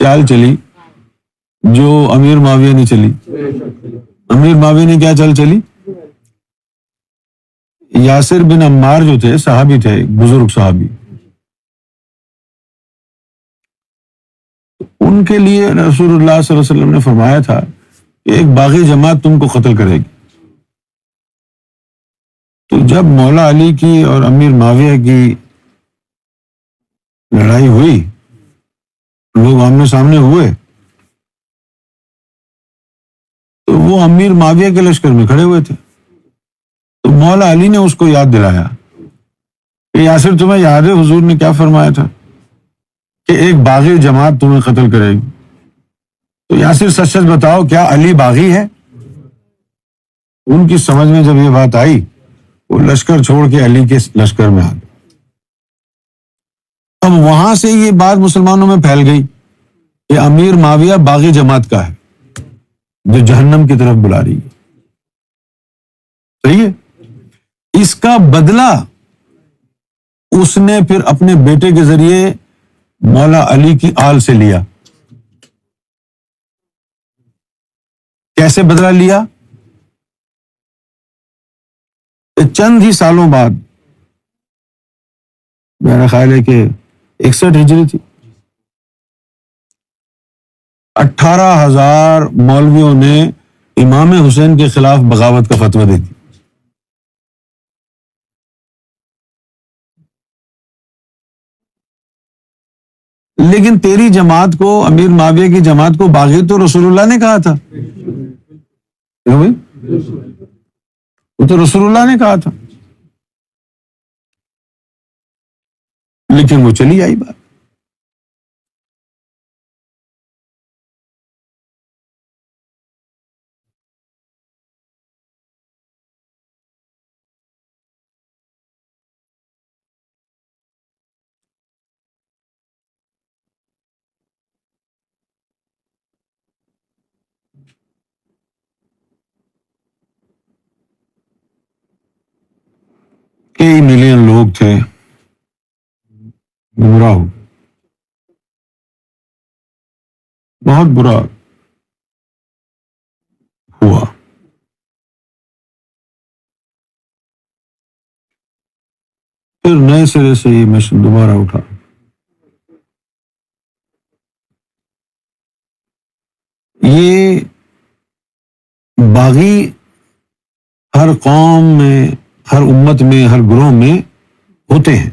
چال چلی جو امیر معاویہ نے چلی. امیر معاویہ نے کیا چال چلی؟ یاسر بن عمار جو تھے صحابی تھے، بزرگ صحابی، ان کے لیے رسول اللہ صلی اللہ علیہ وسلم نے فرمایا تھا کہ ایک باغی جماعت تم کو قتل کرے گی. تو جب مولا علی کی اور امیر معاویہ کی لڑائی ہوئی، لوگ آمنے سامنے ہوئے، تو وہ امیر معاویہ کے لشکر میں کھڑے ہوئے تھے. تو مولا علی نے اس کو یاد دلایا کہ یاسر تمہیں یاد ہے حضور نے کیا فرمایا تھا کہ ایک باغی جماعت تمہیں قتل کرے گی. تو یاسر سچ سچ بتاؤ کیا علی باغی ہے؟ ان کی سمجھ میں جب یہ بات آئی وہ لشکر چھوڑ کے علی کے لشکر میں آ گئے. اب وہاں سے یہ بات مسلمانوں میں پھیل گئی کہ امیر معاویہ باغی جماعت کا ہے جو جہنم کی طرف بلا رہی ہے. صحیح ہے. اس کا بدلہ اس نے پھر اپنے بیٹے کے ذریعے مولا علی کی آل سے لیا. کیسے بدلہ لیا؟ چند ہی سالوں بعد، میرا خیال ہے کہ 61 ہجری تھی، 18,000 مولویوں نے امام حسین کے خلاف بغاوت کا فتویٰ دے دی. لیکن تیری جماعت کو، امیر معاویہ کی جماعت کو باغی تو رسول اللہ نے کہا تھا. کیوں بھائی؟ وہ تو رسول اللہ نے کہا تھا، لیکن وہ چلی آئی بات. کئی ملین لوگ تھے گمراہ ہو، بہت برا ہوا. پھر نئے سرے سے یہ مشن دوبارہ اٹھا. یہ باغی ہر قوم میں، ہر امت میں، ہر گروہ میں ہوتے ہیں.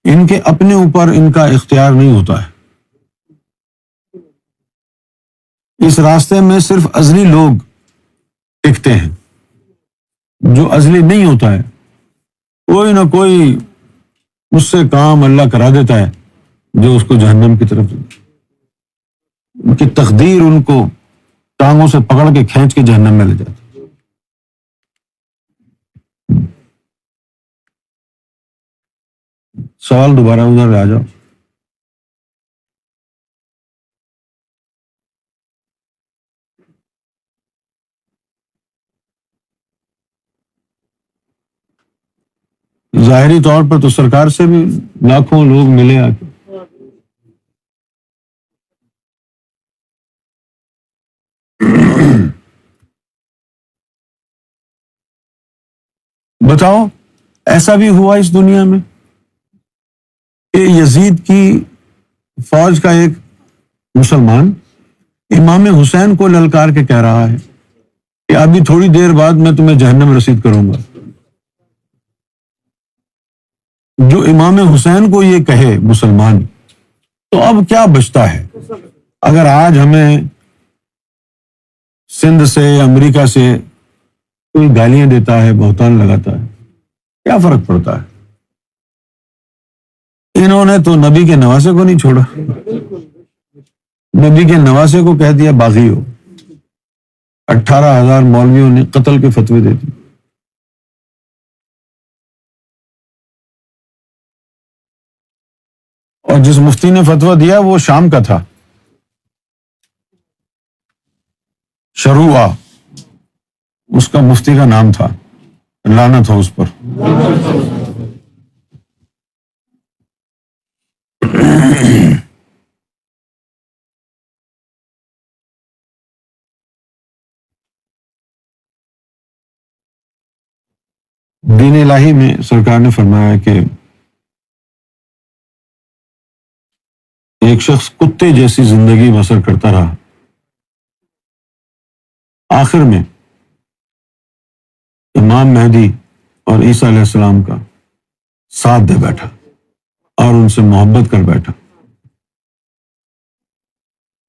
ان کے اپنے اوپر ان کا اختیار نہیں ہوتا ہے. اس راستے میں صرف ازلی لوگ ٹکتے ہیں. جو ازلی نہیں ہوتا ہے، کوئی نہ کوئی اس سے کام اللہ کرا دیتا ہے جو اس کو جہنم کی طرف، ان کی تقدیر ان کو ٹانگوں سے پکڑ کے کھینچ کے جہنم میں لے جاتی. سوال دوبارہ ادھر آ جاؤ. ظاہری طور پر تو سرکار سے بھی لاکھوں لوگ ملے آ کے. بتاؤ ایسا بھی ہوا اس دنیا میں کہ یزید کی فوج کا ایک مسلمان امام حسین کو للکار کے کہہ رہا ہے کہ ابھی تھوڑی دیر بعد میں تمہیں جہنم رسید کروں گا. جو امام حسین کو یہ کہے مسلمان، تو اب کیا بچتا ہے؟ اگر آج ہمیں سندھ سے، امریکہ سے کوئی گالیاں دیتا ہے، بہتان لگاتا ہے، کیا فرق پڑتا ہے؟ انہوں نے تو نبی کے نواسے کو نہیں چھوڑا، نبی کے نواسے کو کہہ دیا باغی ہو. 18,000 مولویوں نے قتل کے فتوے دے دی. اور جس مفتی نے فتویٰ دیا وہ شام کا تھا، شروع اس کا مفتی کا نام تھا، لعنت ہو اس پر. دین الہی میں سرکار نے فرمایا کہ ایک شخص کتے جیسی زندگی بسر کرتا رہا، آخر میں امام مہدی اور عیسیٰ علیہ السلام کا ساتھ دے بیٹھا اور ان سے محبت کر بیٹھا۔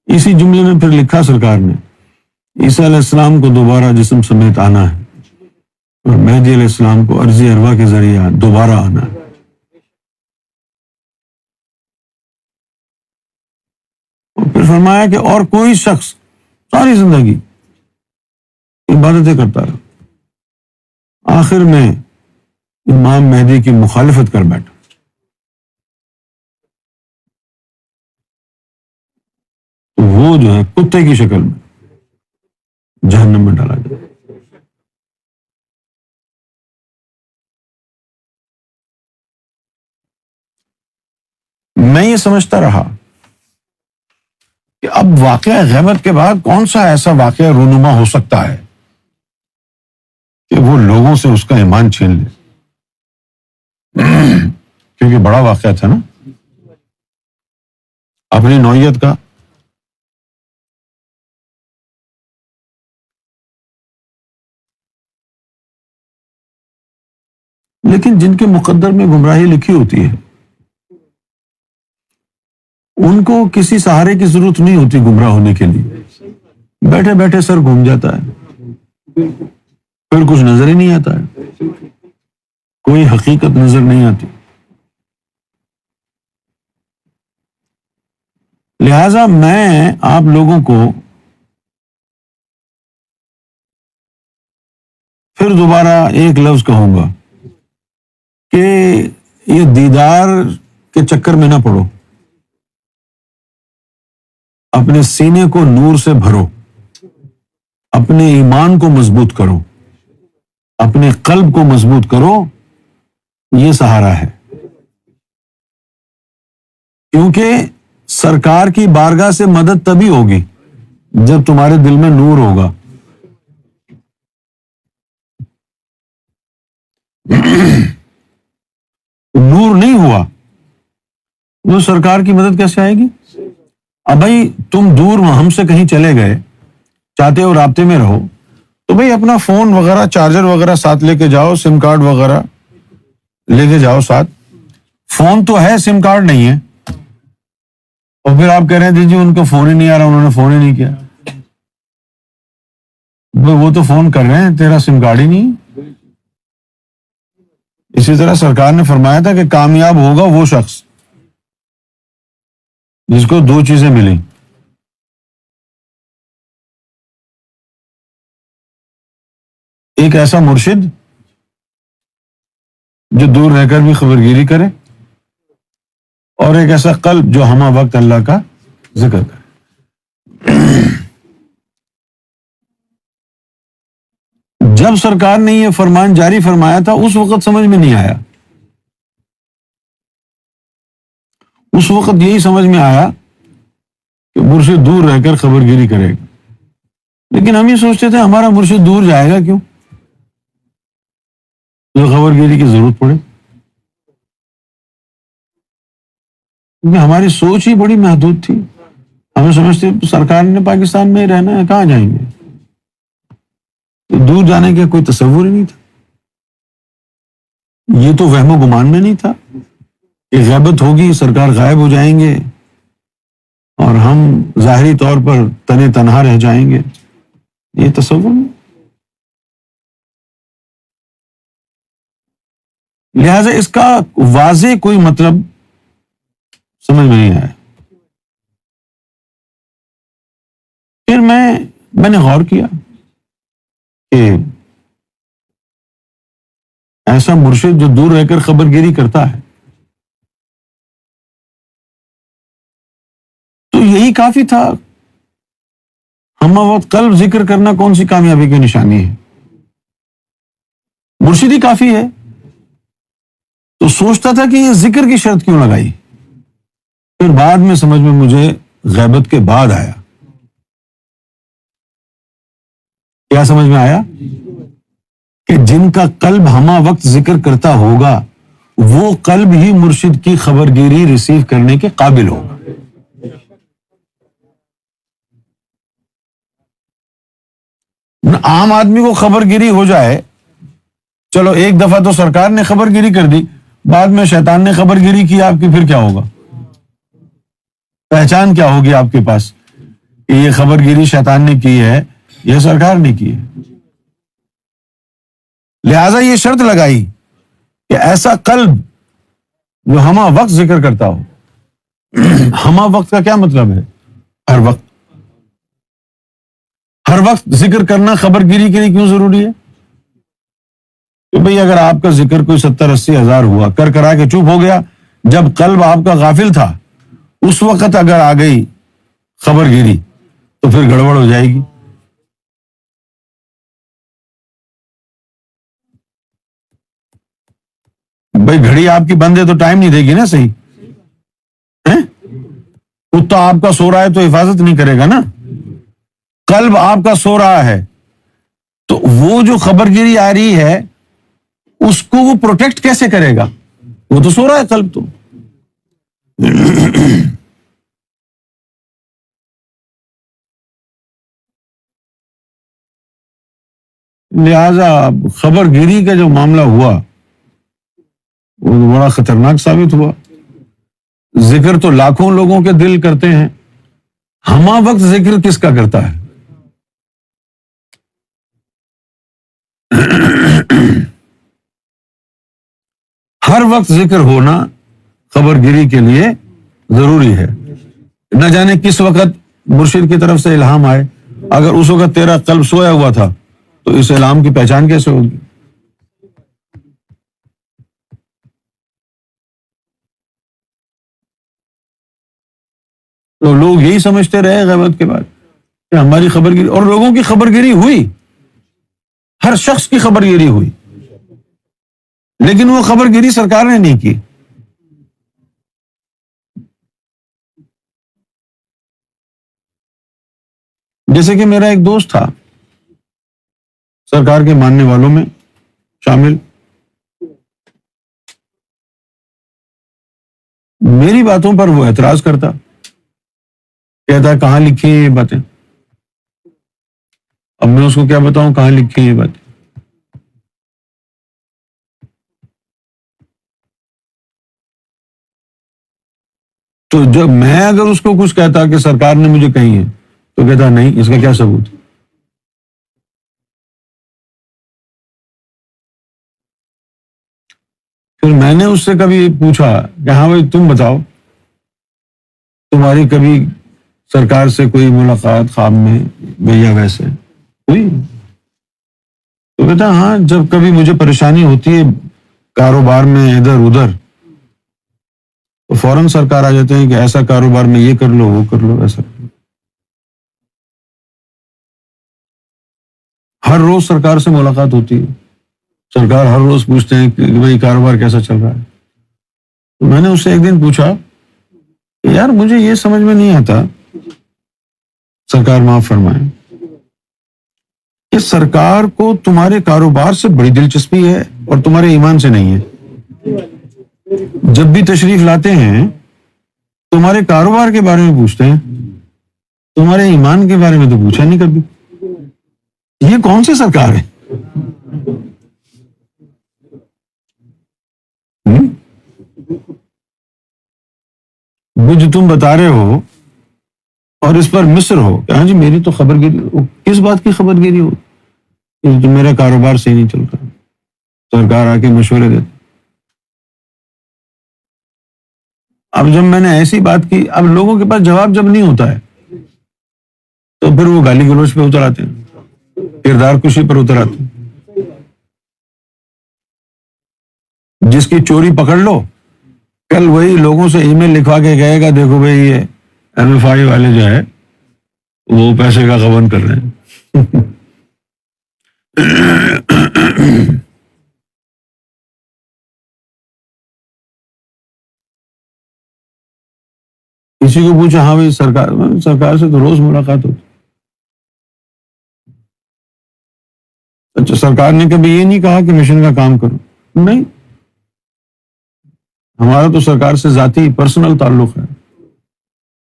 اسی جملے میں پھر لکھا سرکار نے، عیسیٰ علیہ السلام کو دوبارہ جسم سمیت آنا ہے اور مہدی علیہ السلام کو عرضی ارواح کے ذریعے دوبارہ آنا ہے۔ اور پھر فرمایا کہ اور کوئی شخص ساری زندگی عبادتیں کرتا رہا، آخر میں امام مہدی کی مخالفت کر بیٹھا، تو وہ جو ہے کتے کی شکل میں جہنم میں ڈالا جائے۔ میں یہ سمجھتا رہا کہ اب واقعہ غیبت کے بعد کون سا ایسا واقعہ رونما ہو سکتا ہے کہ وہ لوگوں سے اس کا ایمان چھین لے، کیونکہ بڑا واقعہ تھا نا اپنی نوعیت کا۔ لیکن جن کے مقدر میں گمراہی لکھی ہوتی ہے ان کو کسی سہارے کی ضرورت نہیں ہوتی گمراہ ہونے کے لیے، بیٹھے بیٹھے سر گھوم جاتا ہے، پھر کچھ نظر ہی نہیں آتا ہے، کوئی حقیقت نظر نہیں آتی۔ لہذا میں آپ لوگوں کو پھر دوبارہ ایک لفظ کہوں گا کہ یہ دیدار کے چکر میں نہ پڑو، اپنے سینے کو نور سے بھرو، اپنے ایمان کو مضبوط کرو، اپنے قلب کو مضبوط کرو، یہ سہارا ہے۔ کیونکہ سرکار کی بارگاہ سے مدد تبھی ہوگی جب تمہارے دل میں نور ہوگا۔ نور نہیں ہوا تو سرکار کی مدد کیسے آئے گی؟ اب بھائی تم دور ہم سے کہیں چلے گئے، چاہتے ہو رابطے میں رہو تو بھائی اپنا فون وغیرہ چارجر وغیرہ ساتھ لے کے جاؤ، سم کارڈ وغیرہ لے کے جاؤ ساتھ۔ فون تو ہے، سم کارڈ نہیں ہے، اور پھر آپ کہہ رہے ہیں جی ان کو فون ہی نہیں آ رہا، انہوں نے فون ہی نہیں کیا۔ وہ تو فون کر رہے ہیں، تیرا سم کارڈ ہی نہیں۔ اسی طرح سرکار نے فرمایا تھا کہ کامیاب ہوگا وہ شخص جس کو دو چیزیں ملیں، ایک ایسا مرشد جو دور رہ کر بھی خبرگیری کرے، اور ایک ایسا قلب جو ہمہ وقت اللہ کا ذکر کرے۔ جب سرکار نے یہ فرمان جاری فرمایا تھا اس وقت سمجھ میں نہیں آیا، اس وقت یہی سمجھ میں آیا کہ مرشد دور رہ کر خبرگیری کرے گا، لیکن ہم یہ سوچتے تھے ہمارا مرشد دور جائے گا کیوں جو خبرگیری کی ضرورت پڑے، کیونکہ ہماری سوچ ہی بڑی محدود تھی۔ ہمیں سمجھتے سرکار نے پاکستان میں ہی رہنا ہے، کہاں جائیں گے، دور جانے کا کوئی تصور ہی نہیں تھا۔ یہ تو وہم و گمان میں نہیں تھا کہ غیبت ہوگی، سرکار غائب ہو جائیں گے اور ہم ظاہری طور پر تنے تنہا رہ جائیں گے، یہ تصور نہیں۔ لہذا اس کا واضح کوئی مطلب سمجھ میں نہیں آیا۔ پھر میں نے غور کیا کہ ایسا مرشد جو دور رہ کر خبرگیری کرتا ہے تو یہی کافی تھا۔ ہمہ وقت قلب ذکر کرنا کون سی کامیابی کی نشانی ہے؟ مرشد ہی کافی ہے۔ تو سوچتا تھا کہ یہ ذکر کی شرط کیوں لگائی، پھر بعد میں سمجھ میں مجھے غیبت کے بعد آیا. کیا سمجھ میں آیا؟ کہ جن کا قلب ہمہ وقت ذکر کرتا ہوگا وہ قلب ہی مرشد کی خبرگیری ریسیو کرنے کے قابل ہوگا. عام آدمی کو خبرگیری ہو جائے، چلو ایک دفعہ تو سرکار نے خبرگیری کر دی، بعد میں شیطان نے خبرگیری کی آپ کی، پھر کیا ہوگا؟ پہچان کیا ہوگی آپ کے پاس کہ یہ خبرگیری شیطان نے کی ہے، یہ سرکار نے کی ہے؟ لہذا یہ شرط لگائی کہ ایسا قلب جو ہمہ وقت ذکر کرتا ہو. ہمہ وقت کا کیا مطلب ہے؟ ہر وقت. ہر وقت ذکر کرنا خبرگیری کے لیے کیوں ضروری ہے؟ کہ بھئی اگر آپ کا ذکر کوئی 70-80 ہزار ہوا، کر کرا کے چپ ہو گیا، جب قلب آپ کا غافل تھا اس وقت اگر آ گئی خبرگیری تو پھر گڑبڑ ہو جائے گی. بھئی گھڑی آپ کی بند ہے تو ٹائم نہیں دے گی نا صحیح. کتا آپ کا سو رہا ہے تو حفاظت نہیں کرے گا نا. قلب آپ کا سو رہا ہے تو وہ جو خبرگیری آ رہی ہے اس کو وہ پروٹیکٹ کیسے کرے گا؟ وہ تو سو رہا ہے قلب تو. لہذا خبرگیری کا جو معاملہ ہوا وہ بڑا خطرناک ثابت ہوا. ذکر تو لاکھوں لوگوں کے دل کرتے ہیں، ہمہ وقت ذکر کس کا کرتا ہے؟ ہر وقت ذکر ہونا خبرگیری کے لیے ضروری ہے. نہ جانے کس وقت مرشد کی طرف سے الہام آئے. اگر اس وقت تیرا قلب سویا ہوا تھا تو اس الہام کی پہچان کیسے ہوگی؟ تو لوگ یہی سمجھتے رہے غیبت کے بعد کہ ہماری خبرگیری، اور لوگوں کی خبرگیری ہوئی، ہر شخص کی خبرگیری ہوئی، لیکن وہ خبرگیری سرکار نے نہیں کی. جیسے کہ میرا ایک دوست تھا سرکار کے ماننے والوں میں شامل، میری باتوں پر وہ اعتراض کرتا، کہتا کہاں لکھی ہیں یہ باتیں. اب میں اس کو کیا بتاؤں کہاں لکھی ہیں یہ باتیں؟ تو جب میں اگر اس کو کچھ کہتا کہ سرکار نے مجھے کہی ہے تو کہتا نہیں، اس کا کیا ثبوت؟ پھر میں نے اس سے کبھی پوچھا کہ ہاں بھائی تم بتاؤ، تمہاری کبھی سرکار سے کوئی ملاقات خواب میں یا ویسے ہوئی؟ تو کہتا ہاں، جب کبھی مجھے پریشانی ہوتی ہے کاروبار میں ادھر ادھر تو فوراً سرکار آ جاتے ہیں کہ ایسا کاروبار میں یہ کر لو وہ کر لو ایسا. ہر روز سرکار سے ملاقات ہوتی ہے، سرکار ہر روز پوچھتے ہیں کہ بھائی کاروبار کیسا چل رہا ہے. تو میں نے اس سے ایک دن پوچھا کہ یار مجھے یہ سمجھ میں نہیں آتا، سرکار معاف فرمائے، کہ سرکار کو تمہارے کاروبار سے بڑی دلچسپی ہے اور تمہارے ایمان سے نہیں ہے. جب بھی تشریف لاتے ہیں تمہارے کاروبار کے بارے میں پوچھتے ہیں، تمہارے ایمان کے بارے میں تو پوچھا نہیں کبھی. یہ کون سی سرکار ہے؟ وہ جو تم بتا رہے ہو اور اس پر مصر ہو کہ ہاں جی میری تو خبرگیری، کس بات کی خبرگیری ہو؟ کہ میرا کاروبار صحیح نہیں چل رہا، سرکار آ کے مشورے دیتے. اب جب میں نے ایسی بات کی، اب لوگوں کے پاس جواب جب نہیں ہوتا ہے تو پھر وہ گالی گلوچ پہ اتر آتے ہیں، کردار کشی پر اتر آتے ہیں. جس کی چوری پکڑ لو، کل وہی لوگوں سے ای میل لکھوا کے کہے گا دیکھو بھائی یہ MFI والے جو ہے وہ پیسے کا غبن کر رہے ہیں. کسی کو پوچھا ہاں بھائی سرکار سے تو روز ملاقات ہوتی. اچھا سرکار نے کبھی یہ نہیں کہا کہ مشن کا کام کرو؟ نہیں، ہمارا تو سرکار سے ذاتی پرسنل تعلق ہے.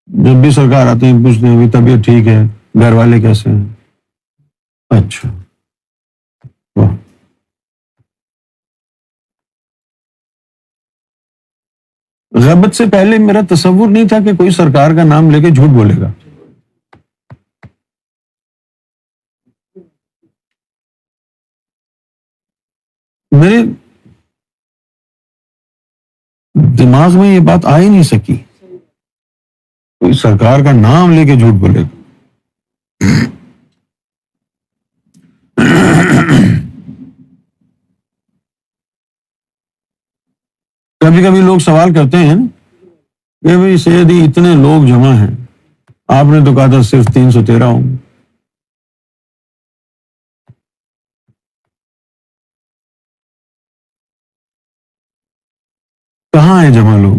جب بھی سرکار آتے ہیں پوچھتے ہیں طبیعت ٹھیک ہے، گھر والے کیسے ہیں. اچھا واہ. غیبت سے پہلے میرا تصور نہیں تھا کہ کوئی سرکار کا نام لے کے جھوٹ بولے گا. میرے دماغ میں یہ بات آ ہی نہیں سکی کوئی سرکار کا نام لے کے جھوٹ بولے گا. کبھی کبھی لوگ سوال کرتے ہیں کہ بھائی سیدھی اتنے لوگ جمع ہیں، آپ نے تو کہا تھا صرف 313 ہوں. کہاں ہیں جمع لوگ؟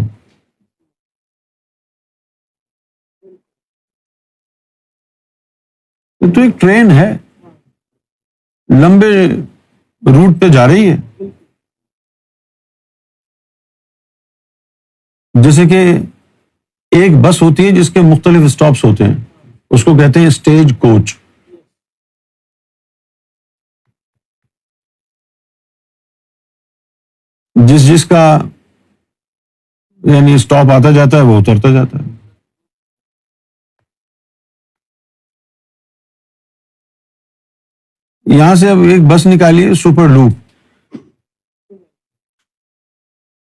یہ تو ایک ٹرین ہے، لمبے روٹ پہ جا رہی ہے. جیسے کہ ایک بس ہوتی ہے جس کے مختلف اسٹاپس ہوتے ہیں، اس کو کہتے ہیں اسٹیج کوچ. جس کا یعنی اسٹاپ آتا جاتا ہے وہ اترتا جاتا ہے. یہاں سے اب ایک بس نکالی ہے سپر لوپ،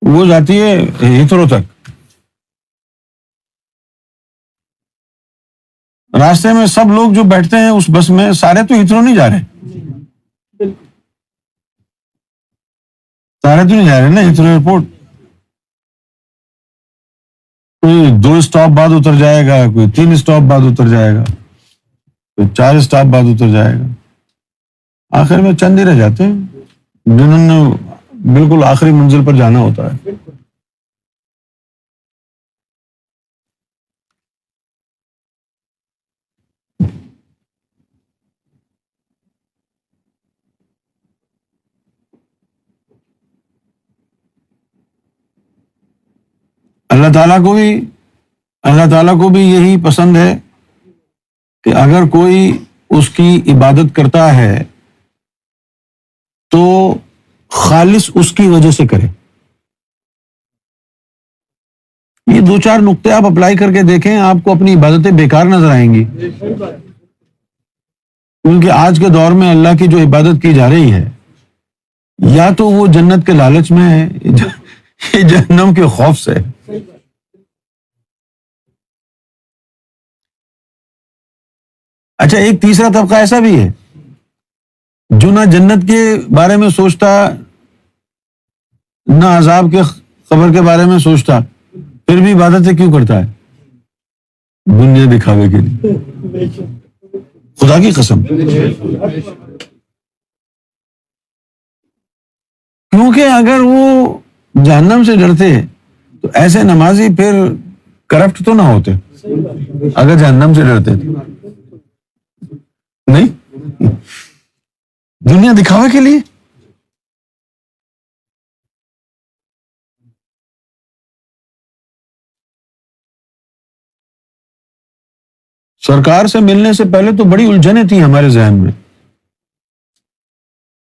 وہ جاتی ہے ہیتھرو تک. راستے میں سب لوگ جو بیٹھتے ہیں اس بس میں سارے تو ہیتھرو نہیں جا رہے، سارے تو نہیں جا رہے نا ہیتھرو ایئرپورٹ. کوئی 2 اسٹاپ بعد اتر جائے گا، کوئی 3 اسٹاپ بعد اتر جائے گا، کوئی 4 اسٹاپ بعد اتر جائے گا. آخر میں چند ہی رہ جاتے ہیں جنہوں نے بالکل آخری منزل پر جانا ہوتا ہے. اللہ تعالیٰ کو بھی یہی پسند ہے کہ اگر کوئی اس کی عبادت کرتا ہے تو خالص اس کی وجہ سے کرے. یہ 2-4 نقطے آپ اپلائی کر کے دیکھیں، آپ کو اپنی عبادتیں بیکار نظر آئیں گی. کیونکہ آج کے دور میں اللہ کی جو عبادت کی جا رہی ہے، یا تو وہ جنت کے لالچ میں ہے، یہ جہنم کے خوف سے ہے. اچھا ایک تیسرا طبقہ ایسا بھی ہے جو نہ جنت کے بارے میں سوچتا، نہ عذاب کے قبر کے بارے میں سوچتا، پھر بھی عبادتیں کیوں کرتا ہے؟ دنیا دکھاوے کے لیے. خدا کی قسم. کیونکہ اگر وہ جہنم سے ڈرتے تو ایسے نمازی پھر کرپٹ تو نہ ہوتے اگر جہنم سے ڈرتے تھے. نہیں، دنیا دکھاوے کے لیے. سرکار سے ملنے سے پہلے تو بڑی الجھنیں تھیں ہمارے ذہن میں.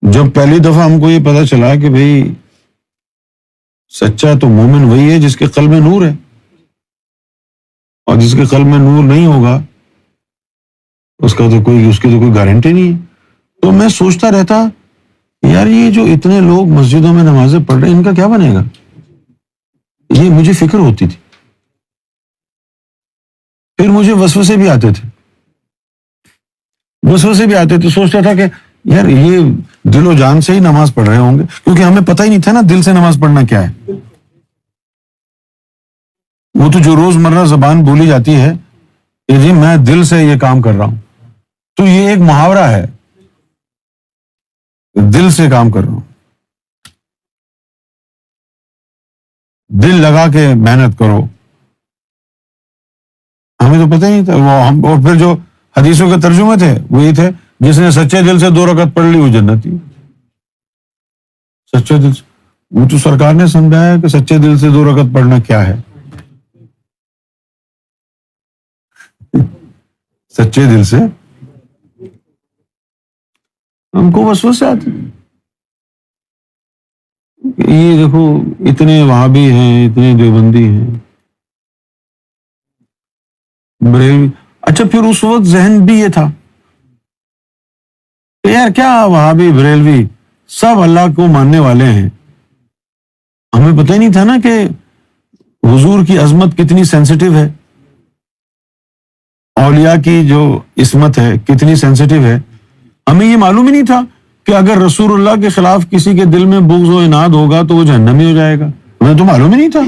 جب پہلی دفعہ ہم کو یہ پتا چلا کہ بھئی سچا تو مومن وہی ہے جس کے قلب میں نور ہے، اور جس کے قلب میں نور نہیں ہوگا اس کی تو کوئی گارنٹی نہیں ہے. تو میں سوچتا رہتا یار یہ جو اتنے لوگ مسجدوں میں نمازیں پڑھ رہے ہیں ان کا کیا بنے گا. یہ مجھے فکر ہوتی تھی. پھر مجھے وسوسے بھی آتے تھے، سوچتا تھا کہ یار یہ دل و جان سے ہی نماز پڑھ رہے ہوں گے، کیونکہ ہمیں پتہ ہی نہیں تھا نا دل سے نماز پڑھنا کیا ہے. وہ تو جو روزمرہ زبان بولی جاتی ہے کہ جی میں دل سے یہ کام کر رہا ہوں، تو یہ ایک محاورہ ہے، دل سے کام کر رہا ہوں. دل لگا کے محنت کرو. ہمیں تو پتہ ہی نہیں تھا وہ ہم. اور پھر جو حدیثوں کے ترجمے تھے وہ یہ تھے جس نے سچے دل سے 2 رکعت پڑھ لی وہ جنتی. سچے دل سے وہ تو سرکار نے سمجھایا کہ سچے دل سے 2 رکعت پڑھنا کیا ہے. سچے دل سے ہم کو وسوسے آتے ہیں. یہ دیکھو اتنے وہابی ہیں, اتنے دیوبندی ہیں, بریلوی. اچھا پھر اس وقت ذہن بھی یہ تھا کہ یار کیا وہابی بریلوی سب اللہ کو ماننے والے ہیں. ہمیں پتہ ہی نہیں تھا نا کہ حضور کی عظمت کتنی سینسٹیو ہے, اولیاء کی جو عصمت ہے کتنی سینسٹیو ہے. ہمیں یہ معلوم ہی نہیں تھا کہ اگر رسول اللہ کے خلاف کسی کے دل میں بغض و عناد ہوگا تو وہ جہنمی ہو جائے گا. ہمیں تو معلوم ہی نہیں تھا,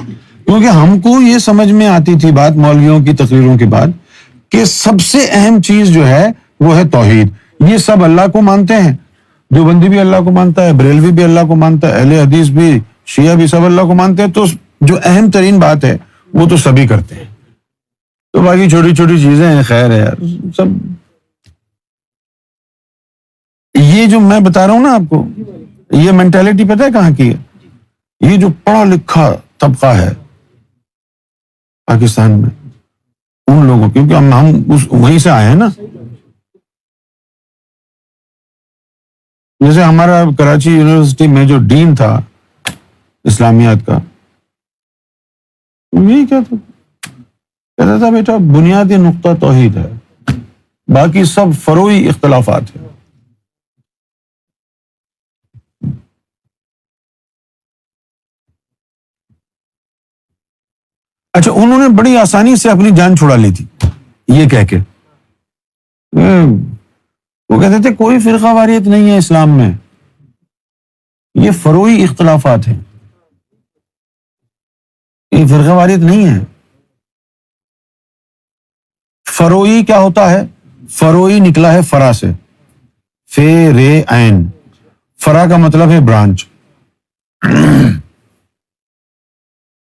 کیونکہ ہم کو یہ سمجھ میں آتی تھی بات مولویوں کی تقریروں کے بعد کہ سب سے اہم چیز جو ہے وہ ہے توحید. یہ سب اللہ کو مانتے ہیں, دیوبندی بھی اللہ کو مانتا ہے, بریلوی بھی اللہ کو مانتا ہے, اہل حدیث بھی, شیعہ بھی, سب اللہ کو مانتے ہیں. تو جو اہم ترین بات ہے وہ تو سبھی کرتے ہیں. تو باقی چھوٹی چھوٹی چیزیں ہیں, خیر ہے یار سب. یہ جو میں بتا رہا ہوں نا آپ کو, یہ مینٹالٹی پتہ ہے کہاں کی ہے؟ یہ جو پڑھا لکھا طبقہ ہے پاکستان میں, ان لوگوں, کیونکہ ہم وہیں سے آئے ہیں نا. جیسے ہمارا کراچی یونیورسٹی میں جو ڈین تھا اسلامیات کا, یہی کہتا تھا بیٹا بنیادی نقطہ توحید ہے, باقی سب فروعی اختلافات ہیں. اچھا انہوں نے بڑی آسانی سے اپنی جان چھڑا لی تھی یہ کہہ کے, وہ کہتے تھے کوئی فرقہ واریت نہیں ہے اسلام میں, یہ فروعی اختلافات ہیں, یہ فرقہ واریت نہیں ہے. فروعی کیا ہوتا ہے؟ فروعی نکلا ہے فرا سے, فے رے عین. فرا کا مطلب ہے برانچ.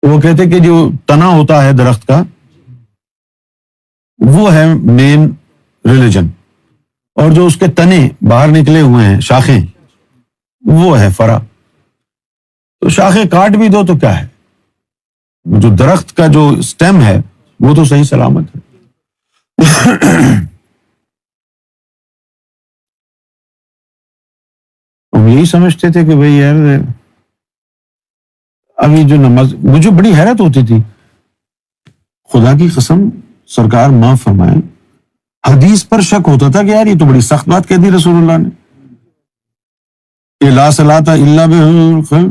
وہ کہتے کہ جو تنا ہوتا ہے درخت کا وہ ہے مین ریلیجن, اور جو اس کے تنے باہر نکلے ہوئے ہیں شاخیں وہ ہے فرا. تو شاخیں کاٹ بھی دو تو کیا ہے, جو درخت کا جو اسٹیم ہے وہ تو صحیح سلامت ہے. ہم یہی سمجھتے تھے کہ بھئی یار ابھی جو نماز, مجھے بڑی حیرت ہوتی تھی, خدا کی قسم سرکار معاف فرمائے, حدیث پر شک ہوتا تھا کہ یار یہ تو بڑی سخت بات کہہ دی رسول اللہ نے کہ لا صلاۃ الا بالخل.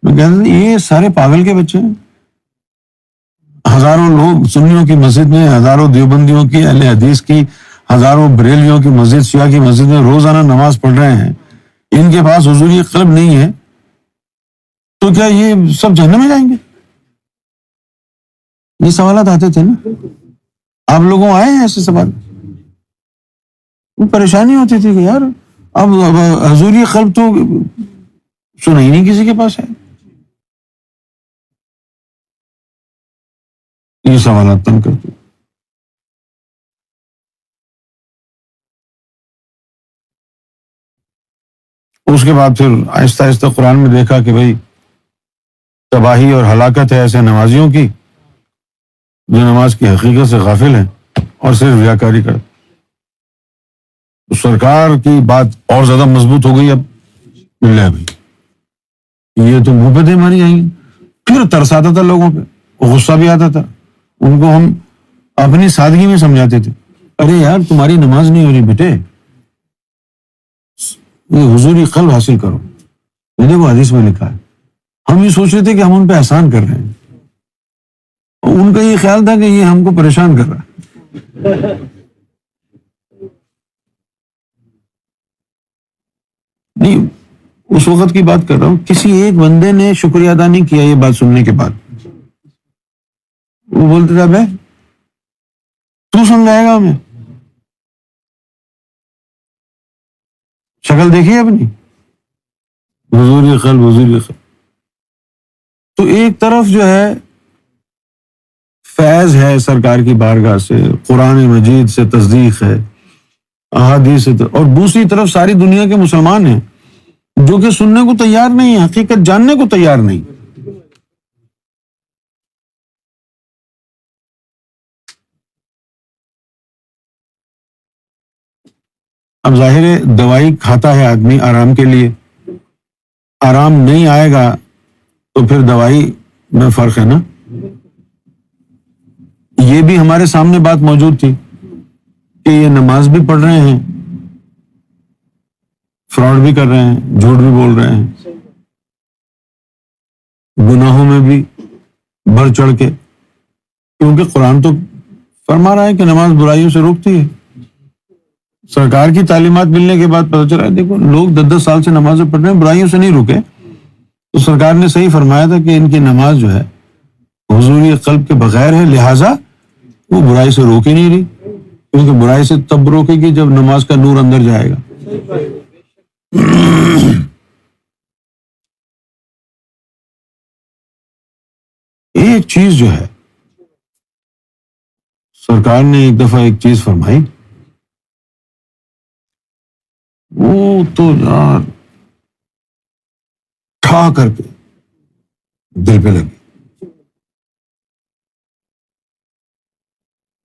میں کہتا تھا یہ سارے پاگل کے بچے ہیں. ہزاروں لوگ سنیوں کی مسجد میں, ہزاروں دیوبندیوں کی, اہل حدیث کی, ہزاروں بریلویوں کی مسجد, شیعہ کی مسجد میں روزانہ نماز پڑھ رہے ہیں, ان کے پاس حضوری قلب نہیں ہے, تو کیا یہ سب جہنم میں جائیں گے؟ یہ سوالات آتے تھے نا, آپ لوگوں آئے ہیں ایسے سوال. پریشانی ہوتی تھی کہ یار اب حضوری قلب تو سنا ہی نہیں کسی کے پاس ہے. یہ سوالات تنگ کرتے. اس کے بعد پھر آہستہ آہستہ قرآن میں دیکھا کہ بھائی تباہی اور ہلاکت ہے ایسے نمازیوں کی جو نماز کی حقیقت سے غافل ہیں اور صرف ریاکاری کرتے. سرکار کی بات اور زیادہ مضبوط ہو گئی. اب مل بھائی یہ تو منہ پہ دے ماری آئیں گے. پھر ترس آتا تھا لوگوں پہ, غصہ بھی آتا تھا. ان کو ہم اپنی سادگی میں سمجھاتے تھے, ارے یار تمہاری نماز نہیں ہو رہی بیٹے, یہ حضوری قلب حاصل کرو. میں نے وہ حدیث میں لکھا ہے. ہم یہ سوچ رہے تھے کہ ہم ان پہ احسان کر رہے ہیں, ان کا یہ خیال تھا کہ یہ ہم کو پریشان کر رہا ہے. نہیں, اس وقت کی بات کر رہا ہوں, کسی ایک بندے نے شکریہ ادا نہیں کیا یہ بات سننے کے بعد. وہ بولتے تھا بھائی تو سمجھائے گا ہمیں, شکل دیکھیے اپنی, حضوری قلب حضوری قلب. تو ایک طرف جو ہے فیض ہے سرکار کی بارگاہ سے، قرآن مجید سے تصدیق ہے، احادیث سے، اور دوسری طرف ساری دنیا کے مسلمان ہیں جو کہ سننے کو تیار نہیں ہیں، حقیقت جاننے کو تیار نہیں۔ اب ظاہر ہے دوائی کھاتا ہے آدمی آرام کے لیے، آرام نہیں آئے گا تو پھر دوائی میں فرق ہے نا۔ یہ بھی ہمارے سامنے بات موجود تھی کہ یہ نماز بھی پڑھ رہے ہیں، فراڈ بھی کر رہے ہیں، جھوٹ بھی بول رہے ہیں، گناہوں میں بھی بڑھ چڑھ کے، کیونکہ قرآن تو فرما رہا ہے کہ نماز برائیوں سے روکتی ہے۔ سرکار کی تعلیمات ملنے کے بعد پتہ چلا ہے دیکھو لوگ 10 سال سے نمازیں پڑھ رہے ہیں، برائیوں سے نہیں رکے، تو سرکار نے صحیح فرمایا تھا کہ ان کی نماز جو ہے حضوری قلب کے بغیر ہے، لہٰذا وہ برائی سے روک ہی نہیں رہی، کیونکہ برائی سے تب روکے گی جب نماز کا نور اندر جائے گا۔ ایک چیز جو ہے سرکار نے ایک دفعہ ایک چیز فرمائی، وہ تو یار ٹھا کر کے دل پہ لگی۔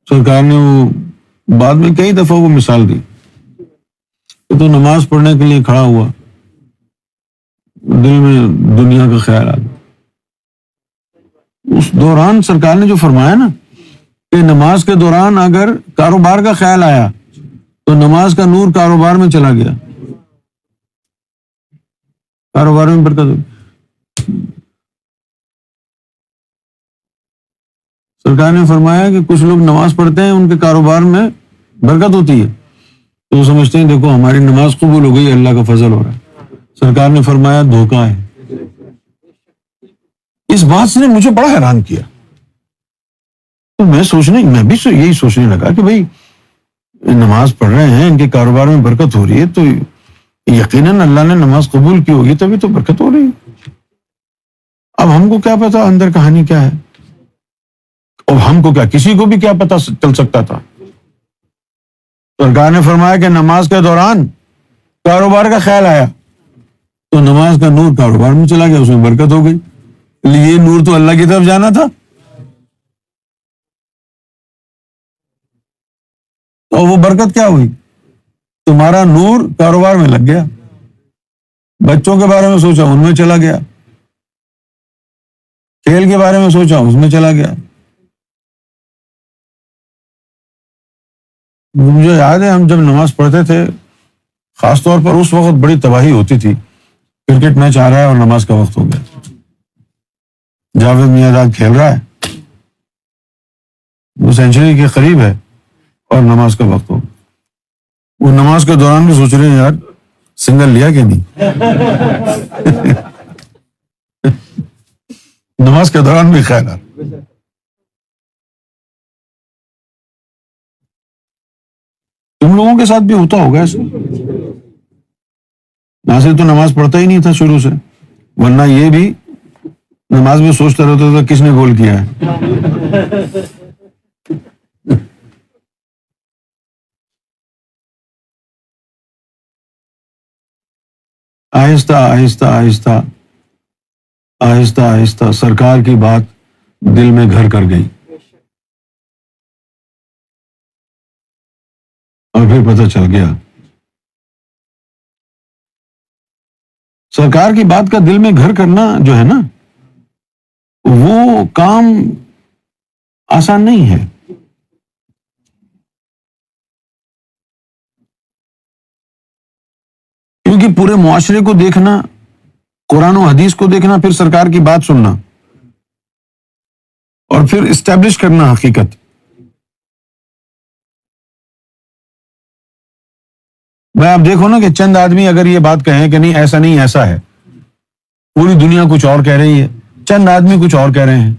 سرکار نے وہ بعد میں کئی دفعہ وہ مثال دی کہ تو نماز پڑھنے کے لیے کھڑا ہوا، دل میں دنیا کا خیال آ گیا۔ اس دوران سرکار نے جو فرمایا نا کہ نماز کے دوران اگر کاروبار کا خیال آیا تو نماز کا نور کاروبار میں چلا گیا، کاروبار میں برکت ہوگی۔ سرکار نے فرمایا کہ کچھ لوگ نماز پڑھتے ہیں ان کے کاروبار میں برکت ہوتی ہے تو وہ سمجھتے ہیں دیکھو ہماری نماز قبول ہو گئی، اللہ کا فضل ہو رہا ہے۔ سرکار نے فرمایا دھوکہ ہے۔ اس بات سے مجھے بڑا حیران کیا، تو میں بھی یہی سوچنے لگا کہ بھائی نماز پڑھ رہے ہیں، ان کے کاروبار میں برکت ہو رہی ہے تو یقیناً اللہ نے نماز قبول کی ہوگی تبھی تو برکت ہو رہی ہے۔ اب ہم کو کیا پتا اندر کہانی کیا ہے، اور ہم کو کیا، کسی کو بھی کیا پتا چل سکتا تھا۔ سرکار نے فرمایا کہ نماز کے دوران کاروبار کا خیال آیا تو نماز کا نور کاروبار میں چلا گیا، اس میں برکت ہو گئی۔ یہ نور تو اللہ کی طرف جانا تھا، اور وہ برکت کیا ہوئی، تمہارا نور کاروبار میں لگ گیا، بچوں کے بارے میں سوچا ان میں چلا گیا، کھیل کے بارے میں سوچا اس میں چلا گیا۔ مجھے یاد ہے ہم جب نماز پڑھتے تھے خاص طور پر اس وقت بڑی تباہی ہوتی تھی، کرکٹ میچ آ رہا ہے اور نماز کا وقت ہو گیا، جاوید میاں کھیل رہا ہے، وہ سینچری کے قریب ہے اور نماز کا وقت ہو گیا، وہ نماز کے دوران بھی سوچ رہے ہیں یار سنگل لیا کہ نہیں۔ نماز کے دوران بھی خیالات۔ تم لوگوں کے ساتھ بھی ہوتا ہوگا ایسا؟ ناصر تو نماز پڑھتا ہی نہیں تھا شروع سے، ورنہ یہ بھی نماز میں سوچتا رہتا تھا کس نے گول کیا ہے۔ آہستہ آہستہ آہستہ آہستہ آہستہ سرکار کی بات دل میں گھر کر گئی، اور پھر پتہ چل گیا سرکار کی بات کا دل میں گھر کرنا جو ہے نا وہ کام آسان نہیں ہے۔ کیونکہ پورے معاشرے کو دیکھنا، قرآن و حدیث کو دیکھنا، پھر سرکار کی بات سننا اور پھر اسٹیبلش کرنا حقیقت۔ میں آپ دیکھو نا کہ چند آدمی اگر یہ بات کہیں کہ نہیں ایسا ہے، پوری دنیا کچھ اور کہہ رہی ہے، چند آدمی کچھ اور کہہ رہے ہیں،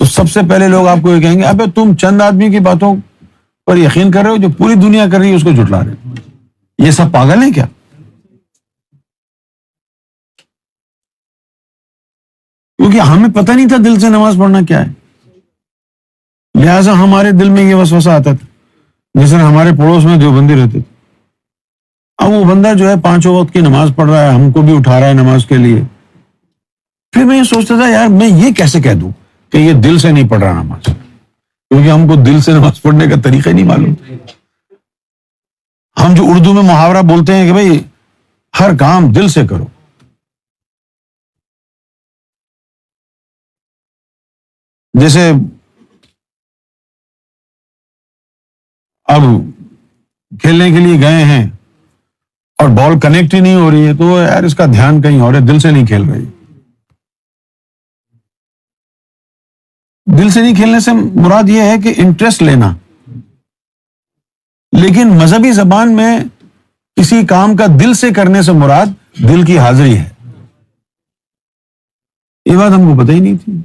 تو سب سے پہلے لوگ آپ کو یہ کہیں گے ابے تم چند آدمی کی باتوں پر یقین کر رہے ہو، جو پوری دنیا کر رہی ہے اس کو جھٹلا رہے ہو، یہ سب پاگل ہیں کیا؟ کیونکہ ہمیں پتہ نہیں تھا دل سے نماز پڑھنا کیا ہے۔ لہٰذا ہمارے دل میں یہ وسوسہ آتا تھا، جیسے ہمارے پڑوس میں دیوبندی رہتے تھے، اب وہ بندہ جو ہے 5 وقت کی نماز پڑھ رہا ہے، ہم کو بھی اٹھا رہا ہے نماز کے لیے. پھر میں یہ سوچتا تھا یار میں یہ کیسے کہہ دوں کہ یہ دل سے نہیں پڑھ رہا نماز، کیونکہ ہم کو دل سے نماز پڑھنے کا طریقہ ہی نہیں معلوم. ہم جو اردو میں محاورہ بولتے ہیں کہ بھائی ہر کام دل سے کرو، جیسے اب کھیلنے کے لیے گئے ہیں اور بال کنیکٹ ہی نہیں ہو رہی ہے تو یار اس کا دھیان کہیں اور ہے، دل سے نہیں کھیل رہی. دل سے نہیں کھیلنے سے مراد یہ ہے کہ انٹرسٹ لینا، لیکن مذہبی زبان میں کسی کام کا دل سے کرنے سے مراد دل کی حاضری ہے. یہ بات ہم کو پتہ ہی نہیں تھی.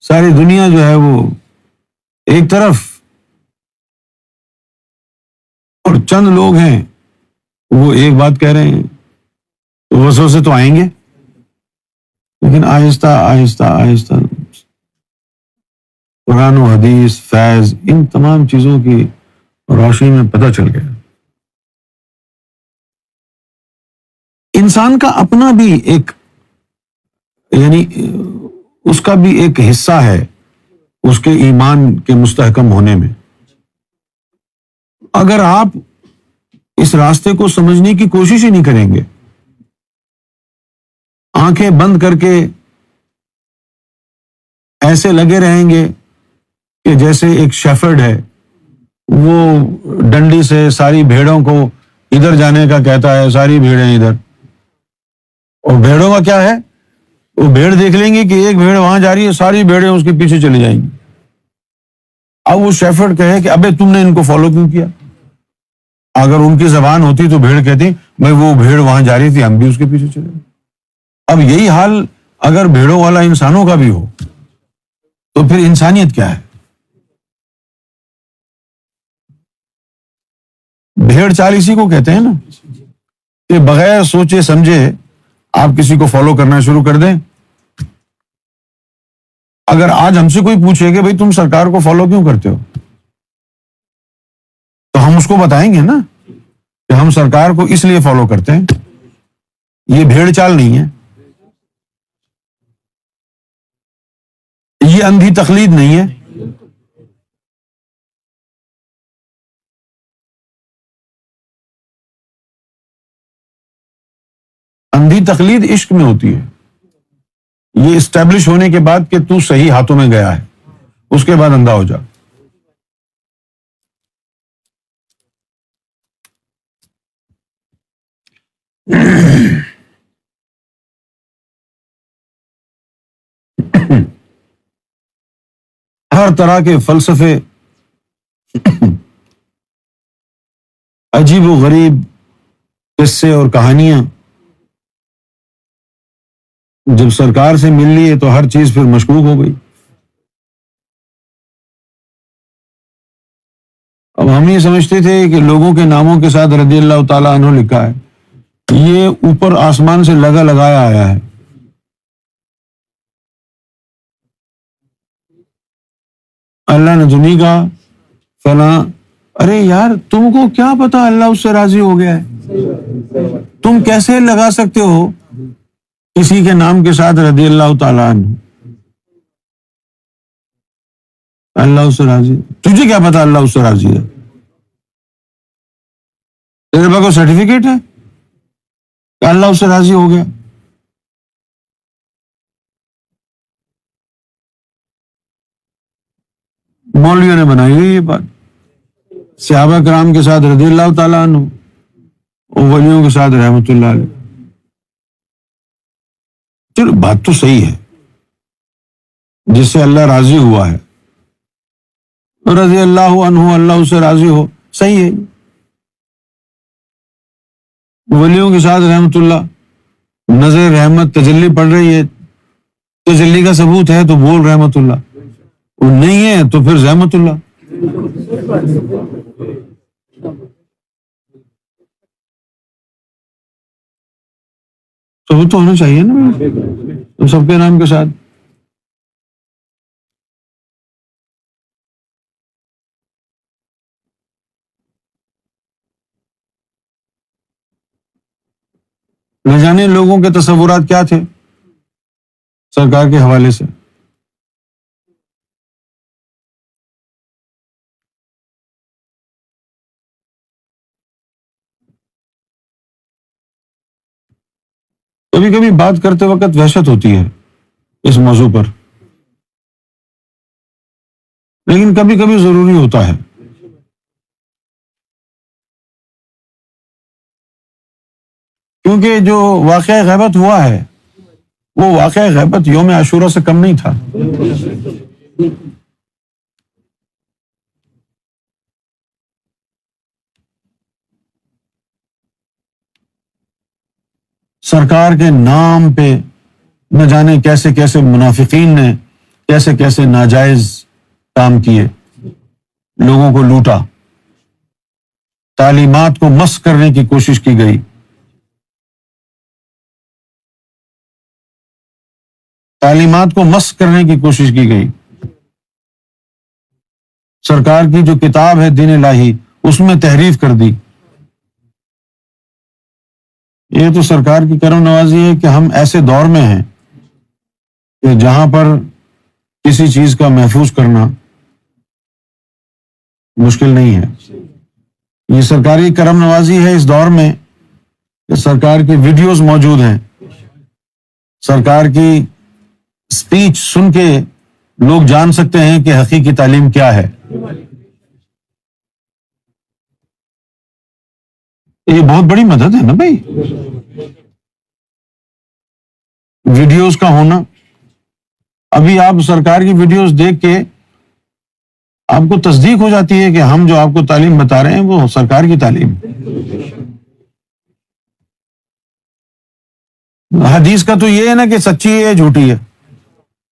ساری دنیا جو ہے وہ ایک طرف اور چند لوگ ہیں وہ ایک بات کہہ رہے ہیں، تو وسوسے تو آئیں گے، لیکن آہستہ آہستہ آہستہ قرآن و حدیث، فیض، ان تمام چیزوں کی روشنی میں پتہ چل گیا انسان کا اپنا بھی ایک، یعنی اس کا بھی ایک حصہ ہے اس کے ایمان کے مستحکم ہونے میں. اگر آپ اس راستے کو سمجھنے کی کوشش ہی نہیں کریں گے، آنکھیں بند کر کے ایسے لگے رہیں گے کہ جیسے ایک شیفرڈ ہے، وہ ڈنڈی سے ساری بھیڑوں کو ادھر جانے کا کہتا ہے، ساری بھیڑیں ادھر، اور بھیڑوں کا کیا ہے، وہ بھیڑ دیکھ لیں گے کہ ایک بھیڑ وہاں جا رہی ہے، ساری بھیڑیں اس کے پیچھے چلی جائیں گی. اب وہ شیفرڈ کہے کہ ابے تم نے ان کو فالو کیوں کیا؟ اگر ان کی زبان ہوتی تو بھیڑ کہتی میں وہ بھیڑ وہاں جا رہی تھی، ہم بھی اس کے پیچھے چلے. اب یہی حال اگر بھیڑوں والا انسانوں کا بھی ہو تو پھر انسانیت کیا ہے؟ بھیڑ چال اسی کو کہتے ہیں نا کہ بغیر سوچے سمجھے آپ کسی کو فالو کرنا شروع کر دیں. اگر آج ہم سے کوئی پوچھے کہ بھائی تم سرکار کو فالو کیوں کرتے ہو، تو ہم اس کو بتائیں گے نا کہ ہم سرکار کو اس لیے فالو کرتے ہیں. یہ بھیڑ چال نہیں ہے، یہ اندھی تقلید نہیں ہے. اندھی تقلید عشق میں ہوتی ہے، یہ اسٹیبلش ہونے کے بعد کہ تو صحیح ہاتھوں میں گیا ہے، اس کے بعد اندھا ہو جا. ہر طرح کے فلسفے، عجیب و غریب قصے اور کہانیاں جب سرکار سے مل لی ہے تو ہر چیز پھر مشکوک ہو گئی. اب ہم یہ سمجھتے تھے کہ لوگوں کے ناموں کے ساتھ رضی اللہ تعالیٰ عنہ لکھا ہے، یہ اوپر آسمان سے لگایا آیا ہے. اللہ نے تو نہیں کہا فلاں، ارے یار تم کو کیا پتا اللہ اس سے راضی ہو گیا ہے؟ تم کیسے لگا سکتے ہو کسی کے نام کے ساتھ رضی اللہ تعالیٰ عنہ؟ اللہ اس سے راضی، تجھے کیا پتا اللہ اس سے راضی ہے؟ تیرے پاس کوئی سرٹیفکیٹ ہے کہ اللہ اس سے راضی ہو گیا؟ مولویوں نے بنائی ہوئی یہ بات، صحابہ کرام کے ساتھ رضی اللہ تعالیٰ عنہ اور ولیوں کے ساتھ رحمۃ اللہ علیہ. چلو بات تو صحیح ہے، جس سے اللہ راضی ہوا ہے رضی اللہ عنہ، اللہ اس سے راضی ہو، صحیح ہے. ولیوں کے ساتھ رحمۃ اللہ، نظر رحمت تجلی پڑ رہی ہے، تجلی کا ثبوت ہے تو بول رحمت اللہ، وہ نہیں ہے تو پھر رحمت اللہ. ثبوت تو ہونا چاہیے نا تو سب کے نام کے ساتھ. نہ جانے لوگوں کے تصورات کیا تھے سرکار کے حوالے سے. کبھی کبھی بات کرتے وقت وحشت ہوتی ہے اس موضوع پر، لیکن کبھی کبھی ضروری ہوتا ہے. کیونکہ جو واقعہ غیبت ہوا ہے وہ واقعہ غیبت یوم عاشورہ سے کم نہیں تھا. سرکار کے نام پہ نہ جانے کیسے کیسے منافقین نے کیسے کیسے ناجائز کام کیے، لوگوں کو لوٹا، تعلیمات کو مسخ کرنے کی کوشش کی گئی. تعلیمات کو مسخ کرنے کی کوشش کی گئی. سرکار کی جو کتاب ہے دین الہی اس میں تحریف کر دی. یہ تو سرکار کی کرم نوازی ہے کہ ہم ایسے دور میں ہیں کہ جہاں پر کسی چیز کا محفوظ کرنا مشکل نہیں ہے. یہ سرکاری کرم نوازی ہے اس دور میں کہ سرکار کی ویڈیوز موجود ہیں، سرکار کی اسپیچ سن کے لوگ جان سکتے ہیں کہ حقیقی تعلیم کیا ہے. یہ بہت بڑی مدد ہے نا بھائی، ویڈیوز کا ہونا. ابھی آپ سرکار کی ویڈیوز دیکھ کے آپ کو تصدیق ہو جاتی ہے کہ ہم جو آپ کو تعلیم بتا رہے ہیں وہ سرکار کی تعلیم. حدیث کا تو یہ ہے نا کہ سچی ہے جھوٹی ہے،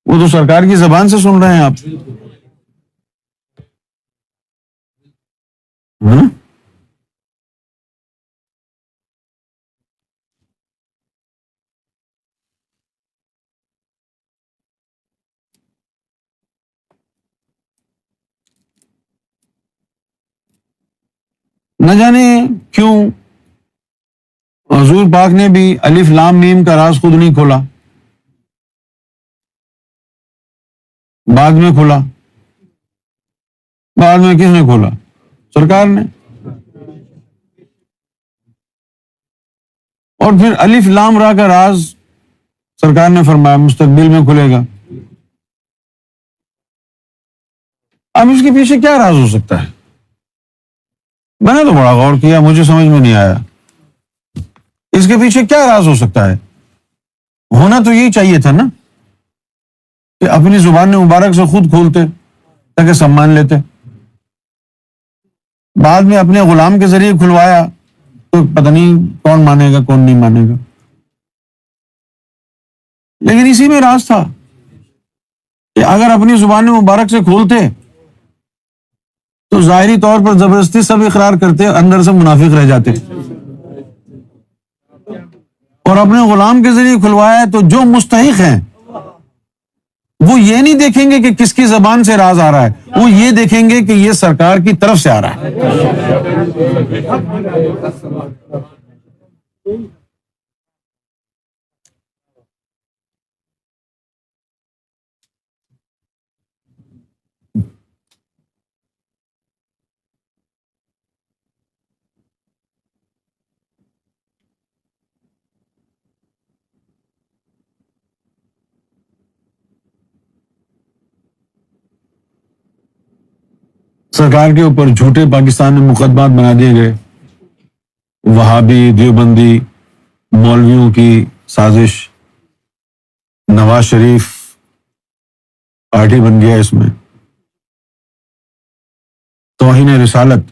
وہ تو سرکار کی زبان سے سن رہے ہیں آپ. نہ جانے کیوں حضور پاک نے بھی الف لام میم کا راز خود نہیں کھولا، بعد میں کھولا. بعد میں کس نے کھولا؟ سرکار نے. اور پھر الف لام را کا راز سرکار نے فرمایا مستقبل میں کھلے گا. اب اس کے پیچھے کیا راز ہو سکتا ہے؟ میں نے تو بڑا غور کیا، مجھے سمجھ میں نہیں آیا اس کے پیچھے کیا راز ہو سکتا ہے. ہونا تو یہی چاہیے تھا نا کہ اپنی زبان مبارک سے خود کھولتے تاکہ سب مان لیتے. بعد میں اپنے غلام کے ذریعے کھلوایا تو پتہ نہیں کون مانے گا کون نہیں مانے گا. لیکن اسی میں راز تھا کہ اگر اپنی زبان مبارک سے کھولتے تو ظاہری طور پر زبردستی سب اقرار کرتے، اندر سے منافق رہ جاتے. اور اپنے غلام کے ذریعے کھلوایا تو جو مستحق ہیں وہ یہ نہیں دیکھیں گے کہ کس کی زبان سے راز آ رہا ہے، وہ یہ دیکھیں گے کہ یہ سرکار کی طرف سے آ رہا ہے. سرکار کے اوپر جھوٹے پاکستان میں مقدمات بنا دیے گئے. وہابی دیوبندی مولویوں کی سازش، نواز شریف پارٹی بن گیا اس میں. توہین رسالت،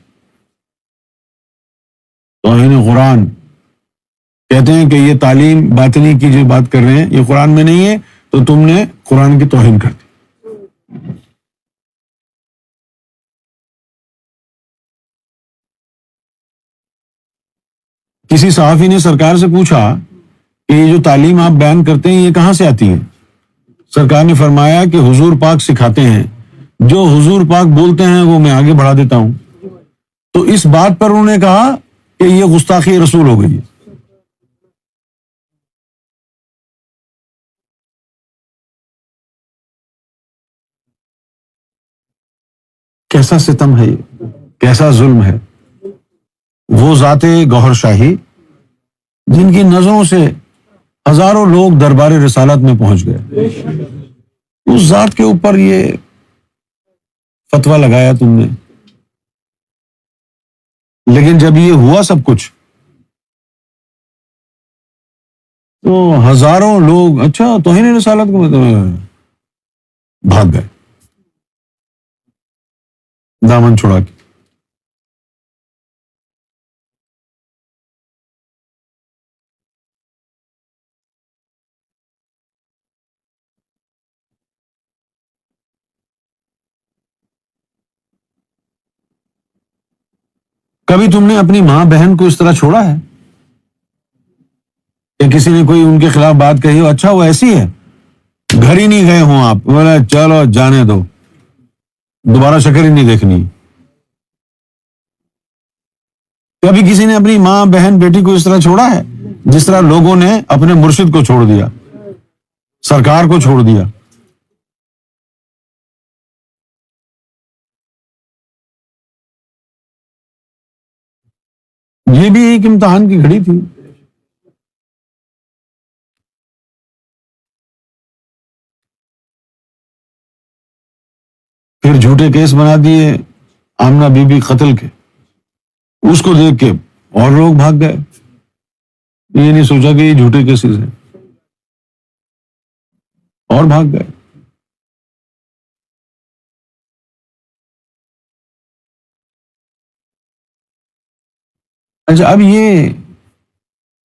توہین قرآن. کہتے ہیں کہ یہ تعلیم باطنی کی جو بات کر رہے ہیں یہ قرآن میں نہیں ہے تو تم نے قرآن کی توہین کر دی. کسی صحافی نے سرکار سے پوچھا کہ یہ جو تعلیم آپ بیان کرتے ہیں یہ کہاں سے آتی ہے؟ سرکار نے فرمایا کہ حضور پاک سکھاتے ہیں، جو حضور پاک بولتے ہیں وہ میں آگے بڑھا دیتا ہوں. تو اس بات پر انہوں نے کہا کہ یہ گستاخی رسول ہو گئی ہے. کیسا ستم ہے یہ، کیسا ظلم ہے. وہ ذات گوہر شاہی جن کی نظروں سے ہزاروں لوگ دربار رسالت میں پہنچ گئے، اس ذات کے اوپر یہ فتویٰ لگایا تم نے. لیکن جب یہ ہوا سب کچھ تو ہزاروں لوگ اچھا توہین رسالت کو بھاگ گئے دامن چھڑا کے. کبھی تم نے اپنی ماں بہن کو اس طرح چھوڑا ہے کہ کسی نے کوئی ان کے خلاف بات کہی ہو، اچھا وہ ایسی ہے، گھر ہی نہیں گئے ہوں آپ، بولے چلو جانے دو، دوبارہ شکل ہی نہیں دیکھنی. کبھی کسی نے اپنی ماں بہن بیٹی کو اس طرح چھوڑا ہے جس طرح لوگوں نے اپنے مرشد کو چھوڑ دیا، سرکار کو چھوڑ دیا؟ یہ بھی ایک امتحان کی گھڑی تھی. پھر جھوٹے کیس بنا دیے آمنہ بی بی قتل کے، اس کو دیکھ کے اور لوگ بھاگ گئے. یہ نہیں سوچا کہ یہ جھوٹے کیسز ہیں، اور بھاگ گئے. اچھا اب یہ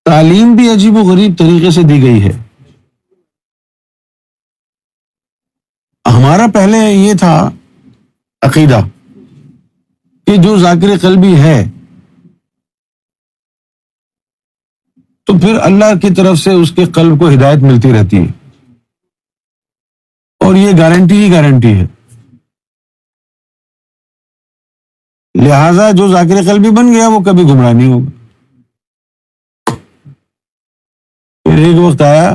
تعلیم بھی عجیب و غریب طریقے سے دی گئی ہے. ہمارا پہلے یہ تھا عقیدہ کہ جو ذاکر قلبی ہے تو پھر اللہ کی طرف سے اس کے قلب کو ہدایت ملتی رہتی ہے، اور یہ گارنٹی ہی گارنٹی ہے. لہذا جو ذاکر قلبی بن گیا وہ کبھی گمراہ نہیں ہوگا. پھر ایک وقت آیا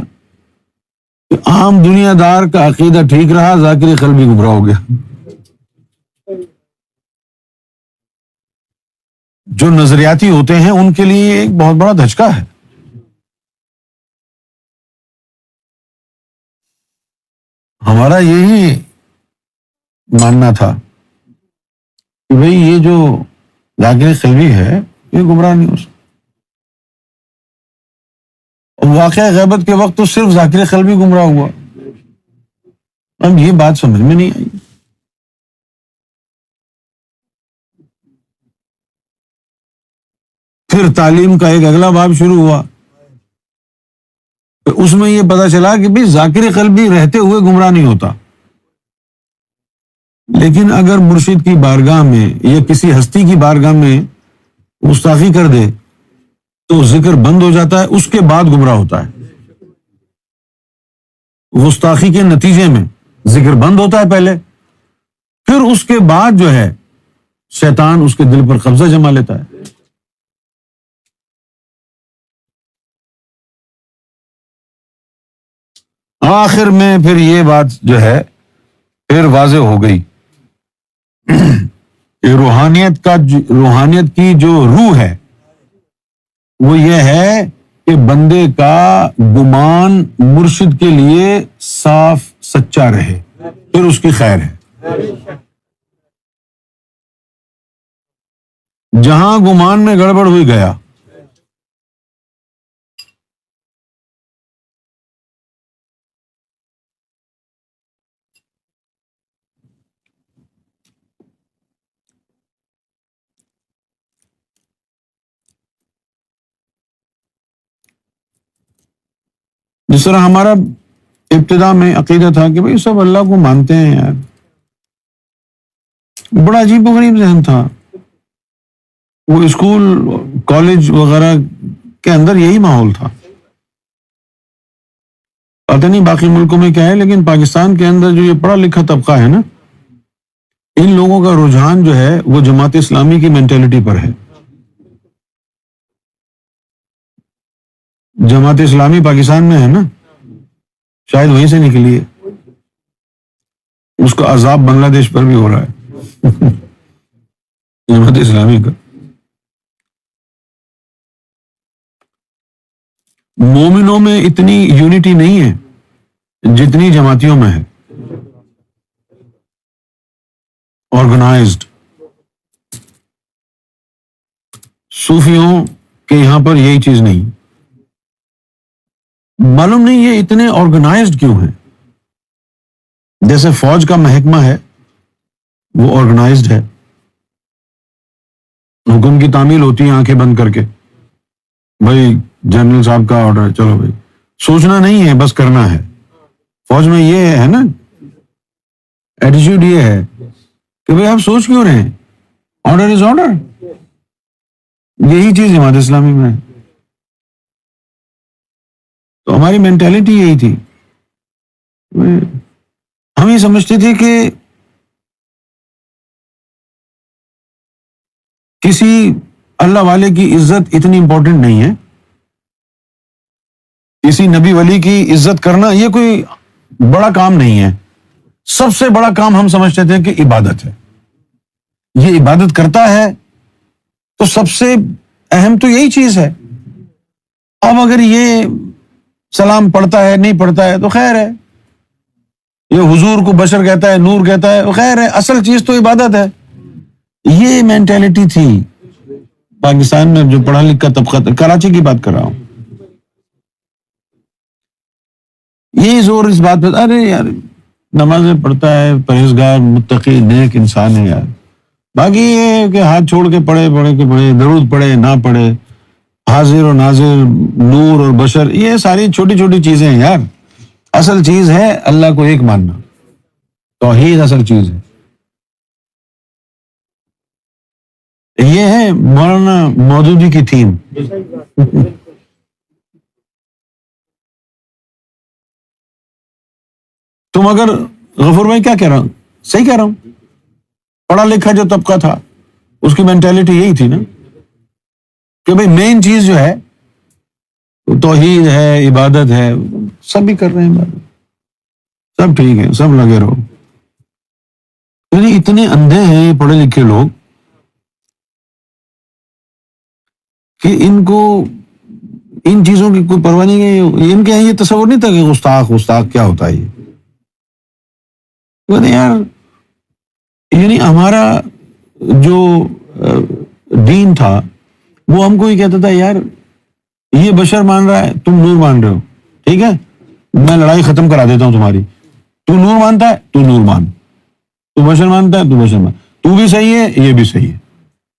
کہ عام دنیا دار کا عقیدہ ٹھیک رہا، ذاکر قلبی گمراہ ہو گیا. جو نظریاتی ہوتے ہیں ان کے لیے ایک بہت بڑا دھچکا ہے. ہمارا یہی ماننا تھا کہ بھئی یہ جو ذاکر قلبی ہے یہ گمراہ نہیں ہو سکتا. واقعہ غیبت کے وقت تو صرف ذاکر قلبی گمراہ ہوا. اب یہ بات سمجھ میں نہیں آئی. پھر تعلیم کا ایک اگلا باب شروع ہوا، اس میں یہ پتا چلا کہ بھئی ذاکر قلبی رہتے ہوئے گمراہ نہیں ہوتا، لیکن اگر مرشد کی بارگاہ میں یا کسی ہستی کی بارگاہ میں گستاخی کر دے تو ذکر بند ہو جاتا ہے، اس کے بعد گمراہ ہوتا ہے. گستاخی کے نتیجے میں ذکر بند ہوتا ہے پہلے، پھر اس کے بعد جو ہے شیطان اس کے دل پر قبضہ جما لیتا ہے. آخر میں پھر یہ بات جو ہے پھر واضح ہو گئی کہ روحانیت کی جو روح ہے وہ یہ ہے کہ بندے کا گمان مرشد کے لیے صاف سچا رہے، پھر اس کی خیر ہے. جہاں گمان میں گڑبڑ ہوئی گیا جس طرح ہمارا ابتدا میں عقیدہ تھا کہ بھئی سب اللہ کو مانتے ہیں یار، بڑا عجیب و غریب ذہن تھا. وہ اسکول کالج وغیرہ کے اندر یہی ماحول تھا. پتہ نہیں باقی ملکوں میں کیا ہے، لیکن پاکستان کے اندر جو یہ پڑھا لکھا طبقہ ہے نا، ان لوگوں کا رجحان جو ہے وہ جماعت اسلامی کی مینٹلٹی پر ہے. جماعت اسلامی پاکستان میں ہے نا، شاید وہیں سے نکلی ہے. اس کا عذاب بنگلہ دیش پر بھی ہو رہا ہے جماعت اسلامی کا. مومنوں میں اتنی یونٹی نہیں ہے جتنی جماعتیوں میں ہے. آرگنائزڈ. صوفیوں کے یہاں پر یہی چیز نہیں. معلوم نہیں یہ اتنے آرگنائزڈ کیوں ہیں. جیسے فوج کا محکمہ ہے وہ آرگنائزڈ ہے، حکم کی تعمیل ہوتی ہے آنکھیں بند کر کے، بھائی جنرل صاحب کا آرڈر ہے، چلو بھائی، سوچنا نہیں ہے، بس کرنا ہے. فوج میں یہ ہے نا ایٹیٹیوڈ، یہ ہے کہ بھائی آپ سوچ کیوں رہے ہیں، آرڈر از آرڈر. یہی چیز جماعت اسلامی میں ہے. تو ہماری مینٹالٹی یہی تھی. ہم یہ سمجھتے تھے کہ کسی اللہ والے کی عزت اتنی امپورٹنٹ نہیں ہے، کسی نبی ولی کی عزت کرنا یہ کوئی بڑا کام نہیں ہے. سب سے بڑا کام ہم سمجھتے تھے کہ عبادت ہے. یہ عبادت کرتا ہے تو سب سے اہم تو یہی چیز ہے. اب اگر یہ سلام پڑھتا ہے نہیں پڑھتا ہے تو خیر ہے، یہ حضور کو بشر کہتا ہے، نور کہتا ہے، وہ خیر ہے، اصل چیز تو عبادت ہے. یہ مینٹالٹی تھی پاکستان میں جو پڑھا لکھا طبقہ تھا. کراچی کی بات کر رہا ہوں. یہی زور اس بات پہ، ارے یار نمازیں پڑھتا ہے، پرہیزگار متقی نیک انسان ہے یار. باقی یہ کہ ہاتھ چھوڑ کے پڑھے کہ پڑھے، درود پڑھے نہ پڑھے، حاضر و ناظر، نور اور بشر، یہ ساری چھوٹی چھوٹی چیزیں ہیں یار. اصل چیز ہے اللہ کو ایک ماننا، توحید اصل چیز ہے. یہ ہے مولانا مودودی کی تھیم. تم اگر غفور بھائی کیا کہہ رہا ہوں، صحیح کہہ رہا ہوں. پڑھا لکھا جو طبقہ تھا اس کی مینٹالٹی یہی تھی نا کہ بھئی مین چیز جو ہے توحید ہے، عبادت ہے. سب بھی کر رہے ہیں عبادت، سب ٹھیک ہے، سب لگے رہو. یعنی اتنے اندھے ہیں یہ پڑھے لکھے لوگ کہ ان کو ان چیزوں کی کوئی پرواہ نہیں ہے. ان کے یہ تصور نہیں تھا کہ گستاخ کیا ہوتا ہے. یہ یار یعنی ہمارا جو دین تھا وہ ہم کو یہ کہتا تھا یار یہ بشر مان رہا ہے، تم نور مان رہے ہو، ٹھیک ہے میں لڑائی ختم کرا دیتا ہوں تمہاری. تو نور مانتا ہے تو نور مان، تو بشر مانتا ہے تو بشر مان، تو بھی صحیح ہے یہ بھی صحیح ہے.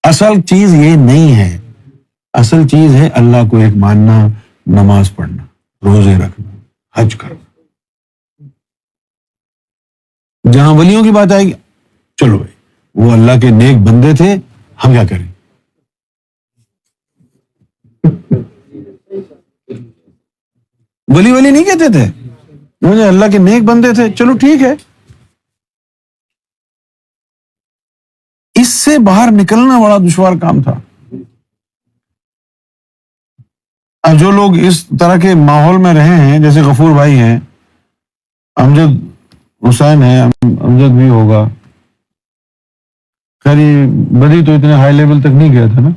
اصل چیز یہ نہیں ہے. اصل چیز ہے اللہ کو ایک ماننا، نماز پڑھنا، روزے رکھنا، حج کرنا. جہاں ولیوں کی بات آئے گی، چلو بھائی وہ اللہ کے نیک بندے تھے، ہم کیا کریں. ولی نہیں کہتے تھے، مجھے اللہ کے نیک بندے تھے، چلو ٹھیک ہے. اس سے باہر نکلنا بڑا دشوار کام تھا. اب جو لوگ اس طرح کے ماحول میں رہے ہیں، جیسے غفور بھائی ہیں، امجد حسین ہے، امجد بھی ہوگا، خیر بدی تو اتنے ہائی لیول تک نہیں گیا تھا نا،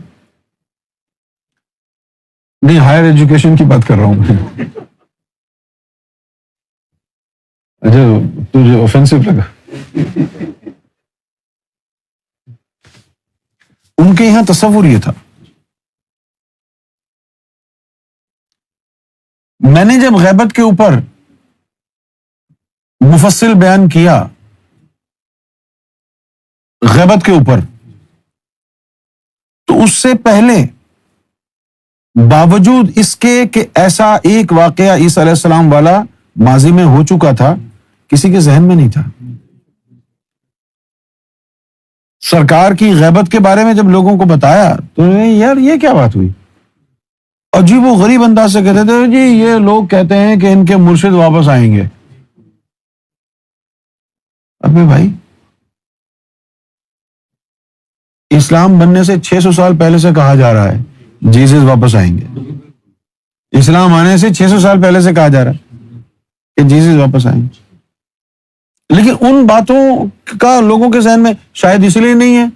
نہیں ہائر ایجوکیشن کی بات کر رہا ہوں میں. اچھا تجھے اوفینسو لگا. ان کے یہاں تصور یہ تھا. میں نے جب غیبت کے اوپر مفصل بیان کیا، غیبت کے اوپر، تو اس سے پہلے باوجود اس کے کہ ایسا ایک واقعہ عیسیٰ علیہ السلام والا ماضی میں ہو چکا تھا، کسی کے ذہن میں نہیں تھا. سرکار کی غیبت کے بارے میں جب لوگوں کو بتایا تو یار یہ کیا بات ہوئی، عجیب و غریب انداز سے کہتے تھے جی یہ لوگ کہتے ہیں کہ ان کے مرشد واپس آئیں گے. ابے بھائی اسلام بننے سے 600 سال پہلے سے کہا جا رہا ہے جیزس واپس آئیں گے. اسلام آنے سے 600 سال پہلے سے کہا جا رہا ہے کہ جیزس واپس آئیں گے. لیکن ان باتوں کا لوگوں کے ذہن میں شاید اس لیے نہیں ہے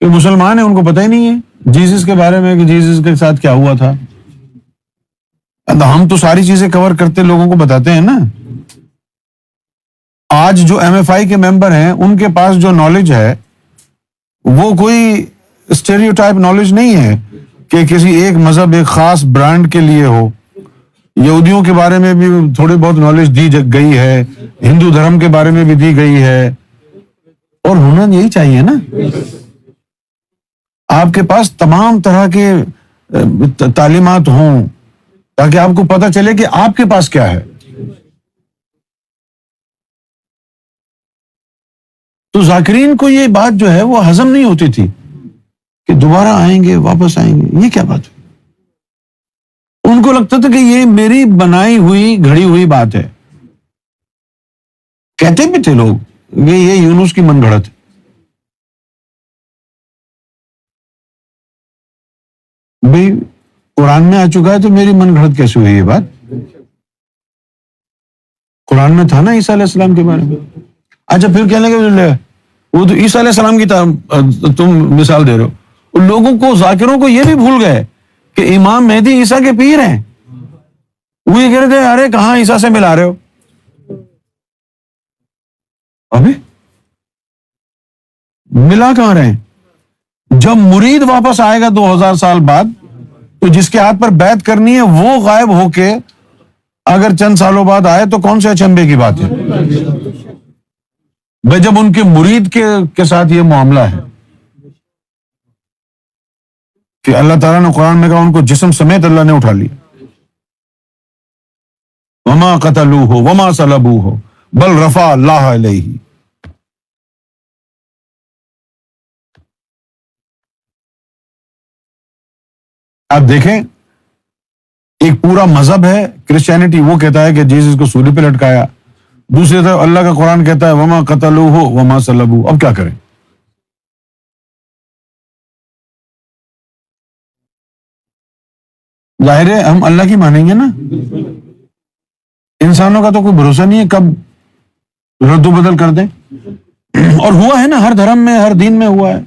کہ مسلمان ہیں، ان کو پتہ ہی نہیں ہے جیزس کے بارے میں کہ جیزس کے ساتھ کیا ہوا تھا. ہم تو ساری چیزیں کور کرتے لوگوں کو بتاتے ہیں نا. آج جو ایم ایف آئی کے ممبر ہیں ان کے پاس جو نالج ہے وہ کوئی اسٹیریوٹائپ نالج نہیں ہے کہ کسی ایک مذہب ایک خاص برانڈ کے لیے ہو. یہودیوں کے بارے میں بھی تھوڑی بہت نالج دی گئی ہے، ہندو دھرم کے بارے میں بھی دی گئی ہے، اور ہونا یہی چاہیے نا. آپ کے پاس تمام طرح کے تعلیمات ہوں تاکہ آپ کو پتہ چلے کہ آپ کے پاس کیا ہے. تو ذاکرین کو یہ بات جو ہے وہ ہضم نہیں ہوتی تھی کہ دوبارہ آئیں گے واپس آئیں گے، یہ کیا بات ہے. ان کو لگتا تھا کہ یہ میری بنائی ہوئی گھڑی ہوئی بات ہے. کہتے بھی تھے لوگ کہ یہ یونس کی من گھڑت ہے. بھئی قرآن میں آ چکا ہے تو میری من گھڑت کیسے ہوئی یہ بات؟ قرآن میں تھا نا عیسیٰ علیہ السلام کے بارے میں. اچھا پھر کہنے لگے وہ تو عیسیٰ علیہ السلام کی تم مثال دے رہے ہو. لوگوں کو ذاکروں کو یہ بھی بھول گئے کہ امام مہدی عیسیٰ کے پیر ہیں. وہ یہ کہہ رہے تھے ارے کہاں عیسیٰ سے ملا رہے ہو. ابھی ملا کہاں رہے؟ جب مرید واپس آئے گا 2000 سال بعد تو جس کے ہاتھ پر بیعت کرنی ہے وہ غائب ہو کے اگر چند سالوں بعد آئے تو کون سے اچنبے کی بات ہے بھائی، جب ان کے مرید کے ساتھ یہ معاملہ ہے کہ اللہ تعالیٰ نے قرآن میں کہا ان کو جسم سمیت اللہ نے اٹھا لیا. وما قتلوہ وما صلبوہ بل رفع اللہ الیہ. آپ دیکھیں ایک پورا مذہب ہے کرسچینٹی، وہ کہتا ہے کہ جیسس کو سولی پہ لٹکایا. دوسری طرف اللہ کا قرآن کہتا ہے وما قتلوہ وما صلبوہ. اب کیا کریں؟ ظاہر ہے ہم اللہ کی مانیں گے نا. انسانوں کا تو کوئی بھروسہ نہیں ہے کب رد و بدل کر دیں. اور ہوا ہے نا، ہر دھرم میں ہر دین میں ہوا ہے.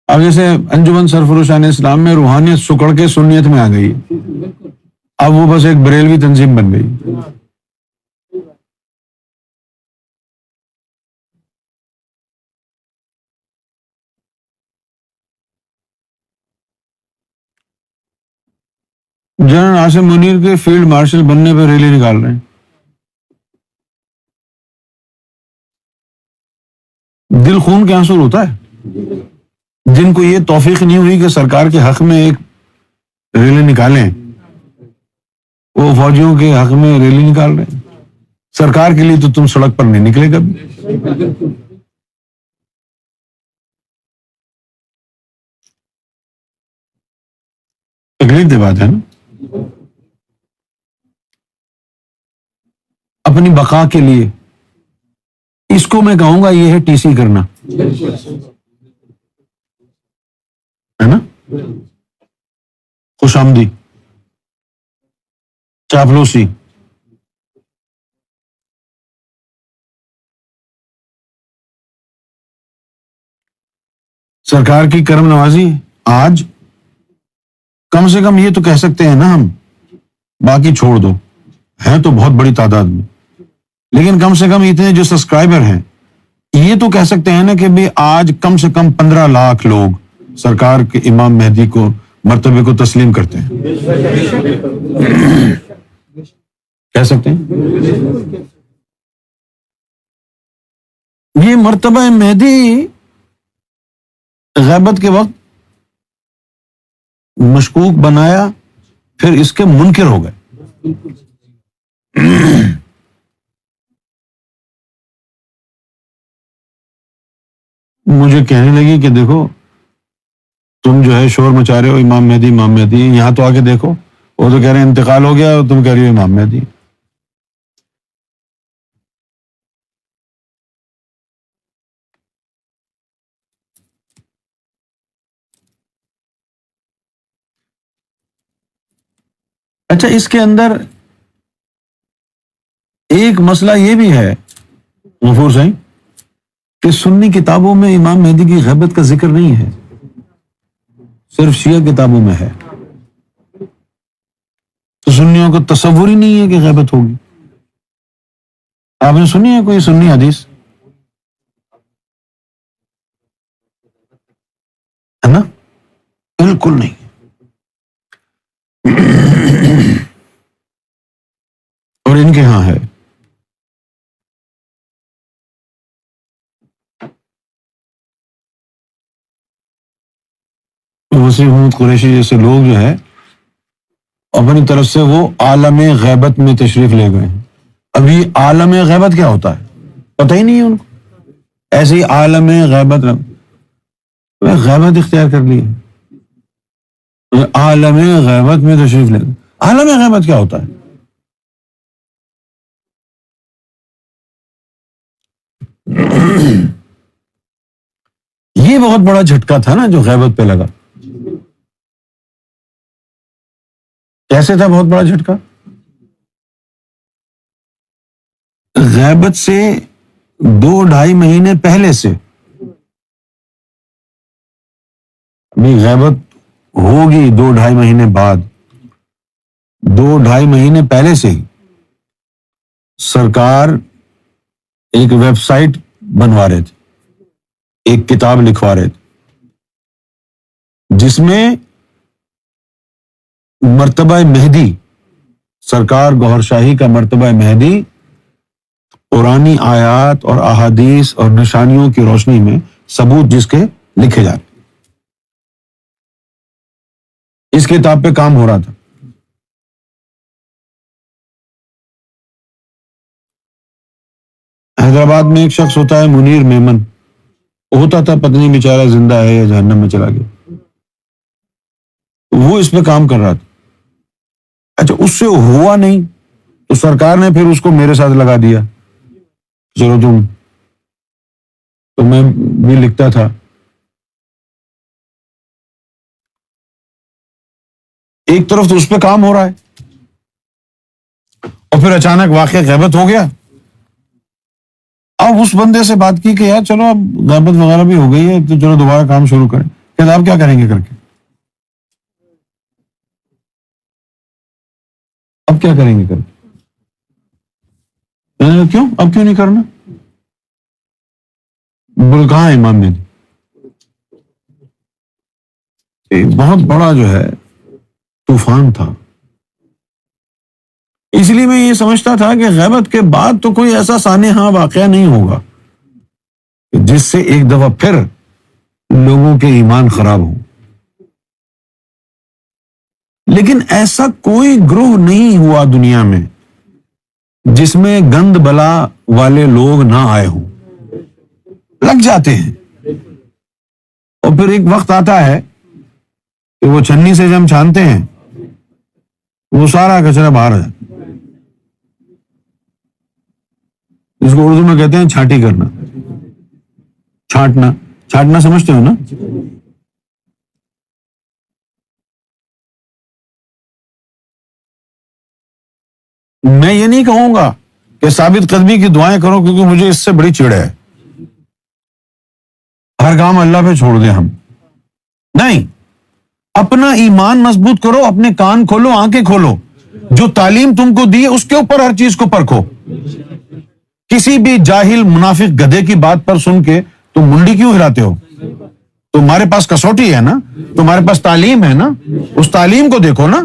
اب جیسے انجمن سرفروشان اسلام میں روحانیت سکڑ کے سنیت میں آ گئی، اب وہ بس ایک بریلوی تنظیم بن گئی. جنرل عاصم منیر کے فیلڈ مارشل بننے پہ ریلی نکال رہے ہیں. دل خون کے آنسو ہوتا ہے جن کو یہ توفیق نہیں ہوئی کہ سرکار کے حق میں ایک ریلی نکالیں. وہ فوجیوں کے حق میں ریلی نکال رہے ہیں. سرکار کے لیے تو تم سڑک پر نہیں نکلے کبھی. تکلیف دہ بات ہے نا. اپنی بقا کے لیے اس کو میں کہوں گا یہ ہے ٹی سی کرنا، ہے نا، خوش آمدی، چاپلوسی. سرکار کی کرم نوازی آج کم سے کم یہ تو کہہ سکتے ہیں نا ہم، باقی چھوڑ دو ہیں تو بہت بڑی تعداد میں، لیکن کم سے کم اتنے جو سبسکرائبر ہیں یہ تو کہہ سکتے ہیں نا کہ بھی آج کم سے کم 15 لاکھ لوگ سرکار کے امام مہدی کو مرتبے کو تسلیم کرتے ہیں. کہہ سکتے ہیں یہ مرتبہ مہدی غیبت کے وقت مشکوک بنایا، پھر اس کے منکر ہو گئے. مجھے کہنے لگی کہ دیکھو تم جو ہے شور مچا رہے ہو امام مہدی امام مہدی، یہاں تو آ کے دیکھو، وہ تو کہہ رہے ہیں انتقال ہو گیا اور تم کہہ رہی ہو امام مہدی۔ اچھا، اس کے اندر ایک مسئلہ یہ بھی ہے غفور صاحب کہ سنی کتابوں میں امام مہدی کی غیبت کا ذکر نہیں ہے، صرف شیعہ کتابوں میں ہے، تو سنیوں کو تصور ہی نہیں ہے کہ غیبت ہوگی۔ آپ نے سنی ہے کوئی سنی حدیث؟ ہے نا، بالکل نہیں۔ اور ان کے ہاں ہے۔ وسیع محمود قریشی جیسے لوگ جو ہے اپنی طرف سے وہ عالم غیبت میں تشریف لے گئے ہیں۔ ابھی عالم غیبت کیا ہوتا ہے پتہ ہی نہیں ہے ان کو، ایسے ہی عالم غیبت غیبت اختیار کر لی ہے، عالم غیبت میں تشریف لے گئے۔ عالم غیبت کیا ہوتا ہے؟ یہ بہت بڑا جھٹکا تھا نا جو غیبت پہ لگا۔ کیسے تھا بہت بڑا جھٹکا؟ غیبت سے 2-2.5 مہینے پہلے سے، ابھی غیبت ہوگی 2-2.5 مہینے بعد، 2-2.5 مہینے پہلے سے ہی سرکار ایک ویب سائٹ بنوا رہے تھے، ایک کتاب لکھوا رہے تھے جس میں مرتبہ مہدی، سرکار گوھر شاہی کا مرتبہ مہدی قرآنی آیات اور احادیث اور نشانیوں کی روشنی میں ثبوت جس کے لکھے جاتے، اس کتاب پہ کام ہو رہا تھا۔ حیدرآباد میں ایک شخص ہوتا ہے منیر میمن، ہوتا تھا، پتہ نہیں بیچارہ زندہ ہے یا جہنم میں چلا گیا، وہ اس پہ کام کر رہا تھا۔ اچھا، اس سے ہوا نہیں تو سرکار نے پھر اس کو میرے ساتھ لگا دیا، چلو تم، تو میں بھی لکھتا تھا۔ ایک طرف تو اس پہ کام ہو رہا ہے اور پھر اچانک واقعہ غیبت ہو گیا۔ اب اس بندے سے بات کی کہ یار چلو اب غیبت وغیرہ بھی ہو گئی ہے تو چلو دوبارہ کام شروع کریں، کہ آپ کیا کریں گے کر کے، اب کیا کریں گے کر کے؟ کیوں اب کیوں نہیں کرنا؟ بول کہاں ہے امام مہدی؟ بہت بڑا جو ہے طوفان تھا۔ اس لیے میں یہ سمجھتا تھا کہ غیبت کے بعد تو کوئی ایسا سانحہ واقعہ نہیں ہوگا جس سے ایک دفعہ پھر لوگوں کے ایمان خراب ہو، لیکن ایسا کوئی گروہ نہیں ہوا دنیا میں جس میں گند بلا والے لوگ نہ آئے ہوں، لگ جاتے ہیں اور پھر ایک وقت آتا ہے کہ وہ چھنی سے جب چھانتے ہیں وہ سارا کچرا باہر آ جاتا ہے، جس کو اردو میں کہتے ہیں چھانٹی کرنا، چھانٹنا، چھانٹنا سمجھتے ہو نا؟ میں یہ نہیں کہوں گا کہ ثابت قدمی کی دعائیں کرو کیونکہ مجھے اس سے بڑی چڑ ہے، ہر کام اللہ پہ چھوڑ دیں ہم، نہیں، اپنا ایمان مضبوط کرو، اپنے کان کھولو، آنکھیں کھولو، جو تعلیم تم کو دی ہے اس کے اوپر ہر چیز کو پرکھو۔ کسی بھی جاہل منافق گدھے کی بات پر سن کے تم منڈی کیوں ہلاتے ہو؟ تمہارے پاس کسوٹی ہے نا، تمہارے پاس تعلیم ہے نا، اس تعلیم کو دیکھو نا۔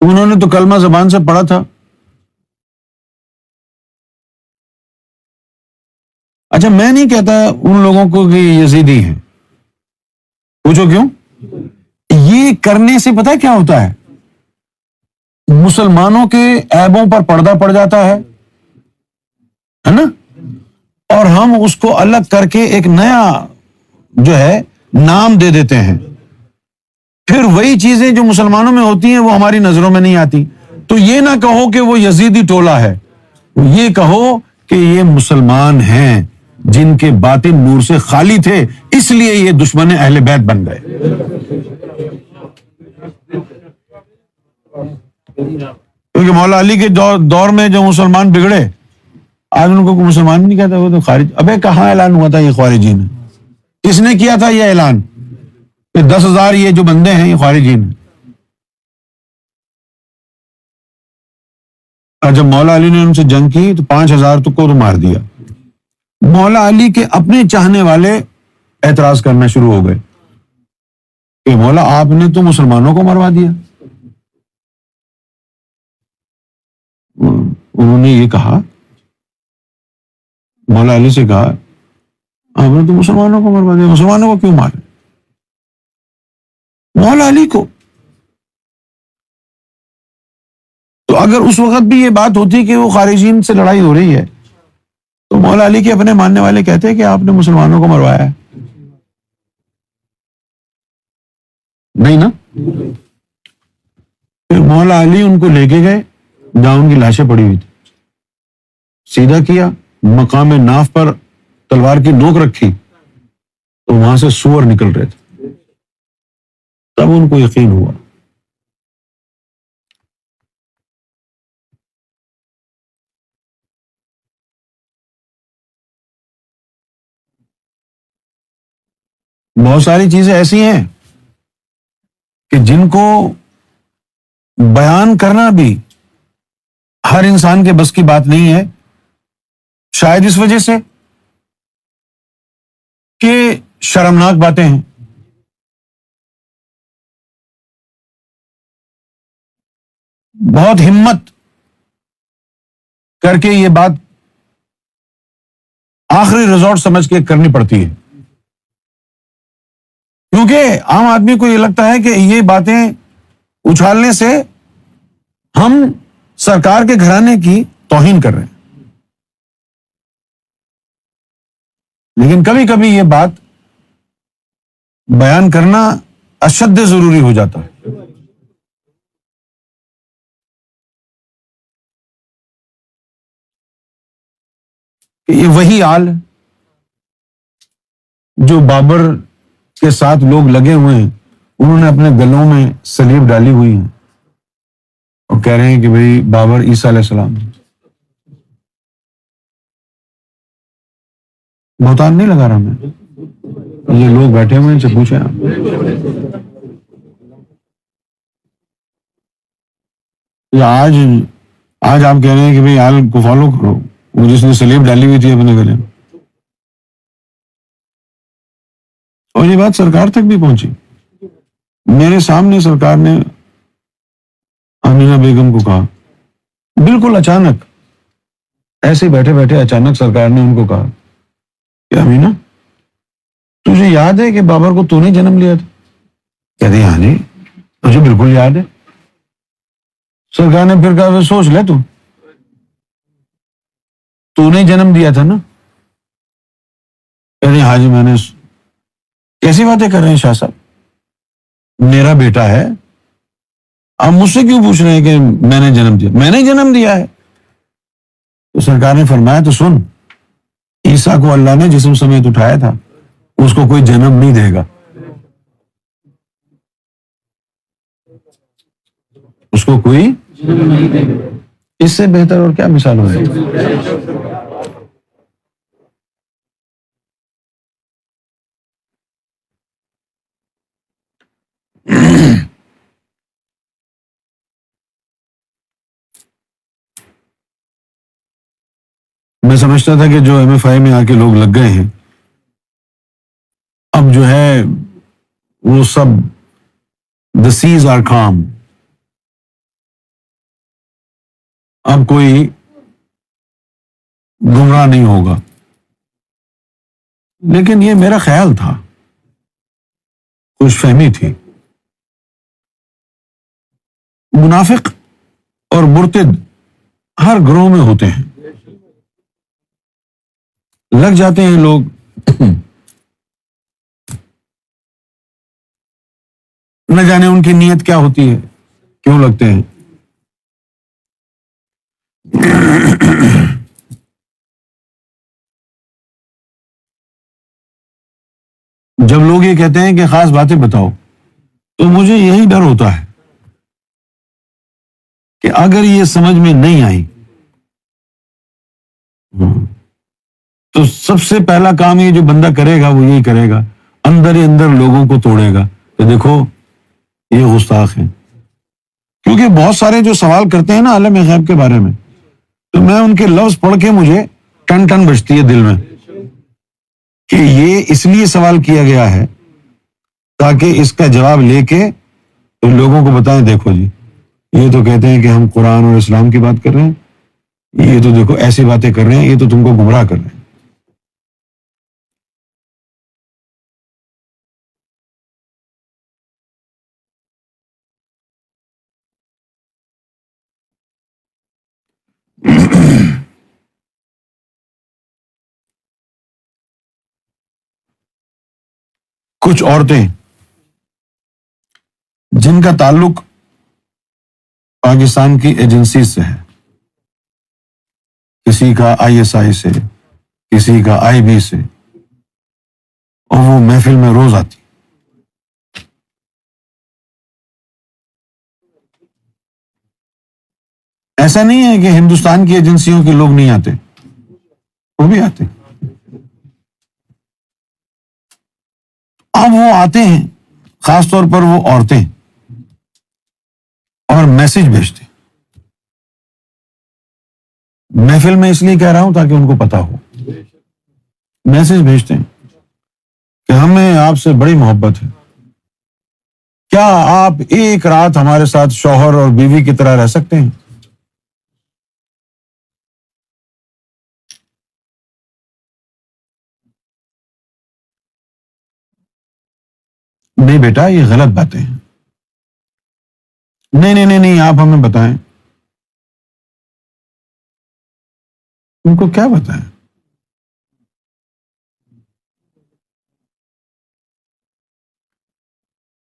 انہوں نے تو کلمہ زبان سے پڑھا تھا، اچھا میں نہیں کہتا ان لوگوں کو کہ یزیدی ہیں، پوچھو کیوں؟ یہ کرنے سے پتہ کیا ہوتا ہے؟ مسلمانوں کے عیبوں پر پردہ پڑ جاتا ہے نا، اور ہم اس کو الگ کر کے ایک نیا جو ہے نام دے دیتے ہیں، پھر وہی چیزیں جو مسلمانوں میں ہوتی ہیں وہ ہماری نظروں میں نہیں آتی. تو یہ نہ کہو کہ وہ یزیدی ٹولہ ہے، یہ کہو کہ یہ مسلمان ہیں جن کے باطن نور سے خالی تھے، اس لیے یہ دشمن اہل بیت بن گئے. کیونکہ مولا علی کے دور میں جو مسلمان بگڑے، آج ان کو کوئی مسلمان نہیں کہتا، وہ تو خارج. ابے کہاں اعلان ہوا تھا یہ خارجین ہے؟ کس نے کیا تھا یہ اعلان کہ 10,000 یہ جو بندے ہیں یہ خارجین ہیں؟ اور جب مولا علی نے ان سے جنگ کی تو 5,000 کو تو مار دیا. مولا علی کے اپنے چاہنے والے اعتراض کرنا شروع ہو گئے کہ مولا آپ نے تو مسلمانوں کو مروا دیا. انہوں نے یہ کہا، مولا علی سے کہا آپ نے تو مسلمانوں کو مروا دیا، مسلمانوں کو کیوں مارے؟ مولا علی کو. تو اگر اس وقت بھی یہ بات ہوتی کہ وہ خارجین سے لڑائی ہو رہی ہے تو مولا علی کے اپنے ماننے والے کہتے کہ آپ نے مسلمانوں کو مروایا ہے. نہیں نا. پھر مولا علی ان کو لے کے گئے جہاں ان کی لاشیں پڑی ہوئی تھی، سیدھا کیا، مقام ناف پر تلوار کی نوک رکھی تو وہاں سے سور نکل رہے تھے. تب ان کو یقین ہوا. بہت ساری چیزیں ایسی ہیں کہ جن کو بیان کرنا بھی ہر انسان کے بس کی بات نہیں ہے، شاید اس وجہ سے کہ شرمناک باتیں ہیں. بہت ہمت کر کے یہ بات آخری ریزورٹ سمجھ کے کرنی پڑتی ہے، کیونکہ عام آدمی کو یہ لگتا ہے کہ یہ باتیں اچھالنے سے ہم سرکار کے گھرانے کی توہین کر رہے ہیں. لیکن کبھی کبھی یہ بات بیان کرنا اشد ضروری ہو جاتا ہے. کہ یہ وہی حال ہے جو بابر کے ساتھ لوگ لگے ہوئے ہیں، انہوں نے اپنے گلوں میں سلیب ڈالی ہوئی ہیں اور کہہ رہے ہیں کہ بھئی بابر عیسیٰ علیہ السلام. بہتان نہیں لگا رہا میں، یہ لوگ بیٹھے ہوئے ان سے پوچھیں آپ. آج آپ کہہ رہے ہیں کہ بھئی حال کو فالو کرو، وہ جس نے سلیب ڈالی ہوئی تھی اپنے گلے میں. اور یہ بات سرکار تک بھی پہنچی. میرے سامنے سرکار نے آمینہ بیگم کو کہا، بالکل اچانک، ایسے بیٹھے بیٹھے اچانک سرکار نے ان کو کہا کہ آمینہ تجھے یاد ہے کہ بابر کو تو نے جنم لیا تھا؟ کہتے ہاں جی مجھے بالکل یاد ہے. سرکار نے پھر کہا سوچ لے تو نے جنم دیا تھا نا؟ کہتے ہاں جی میں نے. کیسی باتیں کر رہے ہیں شاہ صاحب، میرا بیٹا ہے، آپ مجھ سے کیوں پوچھ رہے ہیں کہ میں نے جنم دیا؟ میں نے جنم دیا ہے. تو سرکار نے فرمایا تو سن، عیسیٰ کو اللہ نے جسم سمیت اٹھایا تھا، اس کو کوئی جنم نہیں دے گا، اس کو کوئی. اس سے بہتر اور کیا مثال ہو ہے؟ میں سمجھتا تھا کہ جو ایم ایف آئی میں آ کے لوگ لگ گئے ہیں، اب جو ہے وہ سب the seas are calm. اب کوئی گمراہ نہیں ہوگا. لیکن یہ میرا خیال تھا، خوش فہمی تھی۔ منافق اور مرتد ہر گروہ میں ہوتے ہیں، لگ جاتے ہیں لوگ، نہ جانے ان کی نیت کیا ہوتی ہے، کیوں لگتے ہیں۔ جب لوگ یہ کہتے ہیں کہ خاص باتیں بتاؤ، تو مجھے یہی ڈر ہوتا ہے کہ اگر یہ سمجھ میں نہیں آئی تو سب سے پہلا کام یہ جو بندہ کرے گا وہ یہی کرے گا، اندر ہی اندر لوگوں کو توڑے گا کہ دیکھو یہ گستاخ ہیں۔ کیونکہ بہت سارے جو سوال کرتے ہیں نا عالم غیب کے بارے میں، تو میں ان کے لفظ پڑھ کے مجھے ٹن ٹن بجتی ہے دل میں کہ یہ اس لیے سوال کیا گیا ہے تاکہ اس کا جواب لے کے لوگوں کو بتائیں، دیکھو جی یہ تو کہتے ہیں کہ ہم قرآن اور اسلام کی بات کر رہے ہیں، یہ تو دیکھو ایسی باتیں کر رہے ہیں، یہ تو تم کو گمراہ کر رہے ہیں۔ کچھ عورتیں جن کا تعلق پاکستان کی ایجنسی سے ہے، کسی کا ISI سے، کسی کا IB سے، اور وہ محفل میں روز آتی۔ ایسا نہیں ہے کہ ہندوستان کی ایجنسیوں کے لوگ نہیں آتے، وہ بھی آتے۔ اب وہ آتے ہیں، خاص طور پر وہ عورتیں، اور میسج بھیجتے۔ محفل میں اس لیے کہہ رہا ہوں تاکہ ان کو پتا ہو، میسج بھیجتے ہیں کہ ہمیں آپ سے بڑی محبت ہے، کیا آپ ایک رات ہمارے ساتھ شوہر اور بیوی کی طرح رہ سکتے ہیں؟ نہیں بیٹا یہ غلط باتیں ہیں، نہیں نہیں نہیں نہیں، آپ ہمیں بتائیں، ان کو کیا بتائیں؟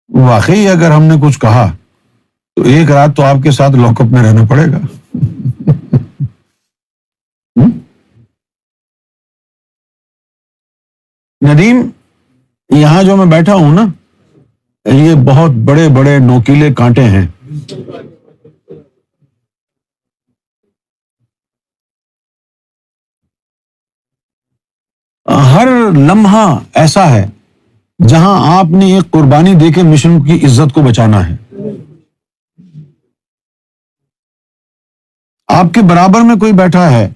واقعی اگر ہم نے کچھ کہا تو ایک رات تو آپ کے ساتھ لاک اپ میں رہنا پڑے گا۔ ندیم، یہاں جو میں بیٹھا ہوں نا، یہ بہت بڑے بڑے نوکیلے کانٹے ہیں۔ ہر لمحہ ایسا ہے جہاں آپ نے ایک قربانی دے کے مشن کی عزت کو بچانا ہے۔ آپ کے برابر میں کوئی بیٹھا ہے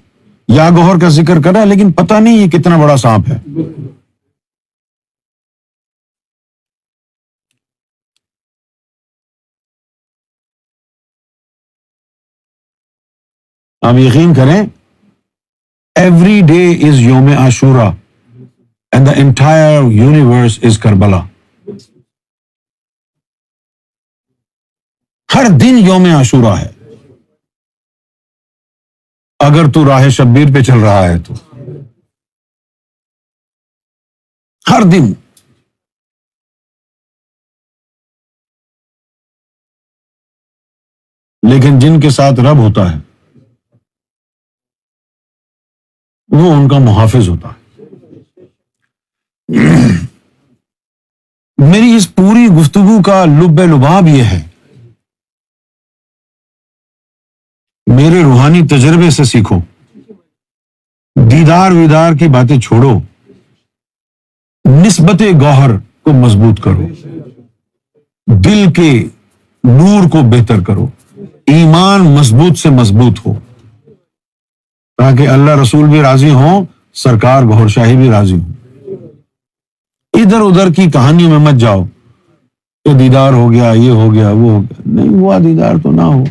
یا گوہر کا ذکر کر رہا ہے، لیکن پتہ نہیں یہ کتنا بڑا سانپ ہے۔ آپ یقین کریں، every day is Youm Ashura and the entire universe is Karbala. ہر دن یوم عاشورہ ہے، اگر تو راہ شبیر پہ چل رہا ہے تو ہر دن۔ لیکن جن کے ساتھ رب ہوتا ہے وہ ان کا محافظ ہوتا ہے۔ میری اس پوری گفتگو کا لب لباب یہ ہے، میرے روحانی تجربے سے سیکھو، دیدار ویدار کی باتیں چھوڑو، نسبت گوہر کو مضبوط کرو، دل کے نور کو بہتر کرو، ایمان مضبوط سے مضبوط ہو، تاکہ اللہ رسول بھی راضی ہوں، سرکار گوہر شاہی بھی راضی ہوں۔ ادھر ادھر کی کہانیوں میں مت جاؤ کہ دیدار ہو گیا، یہ ہو گیا، وہ ہو گیا، نہیں ہوا دیدار تو نہ ہو۔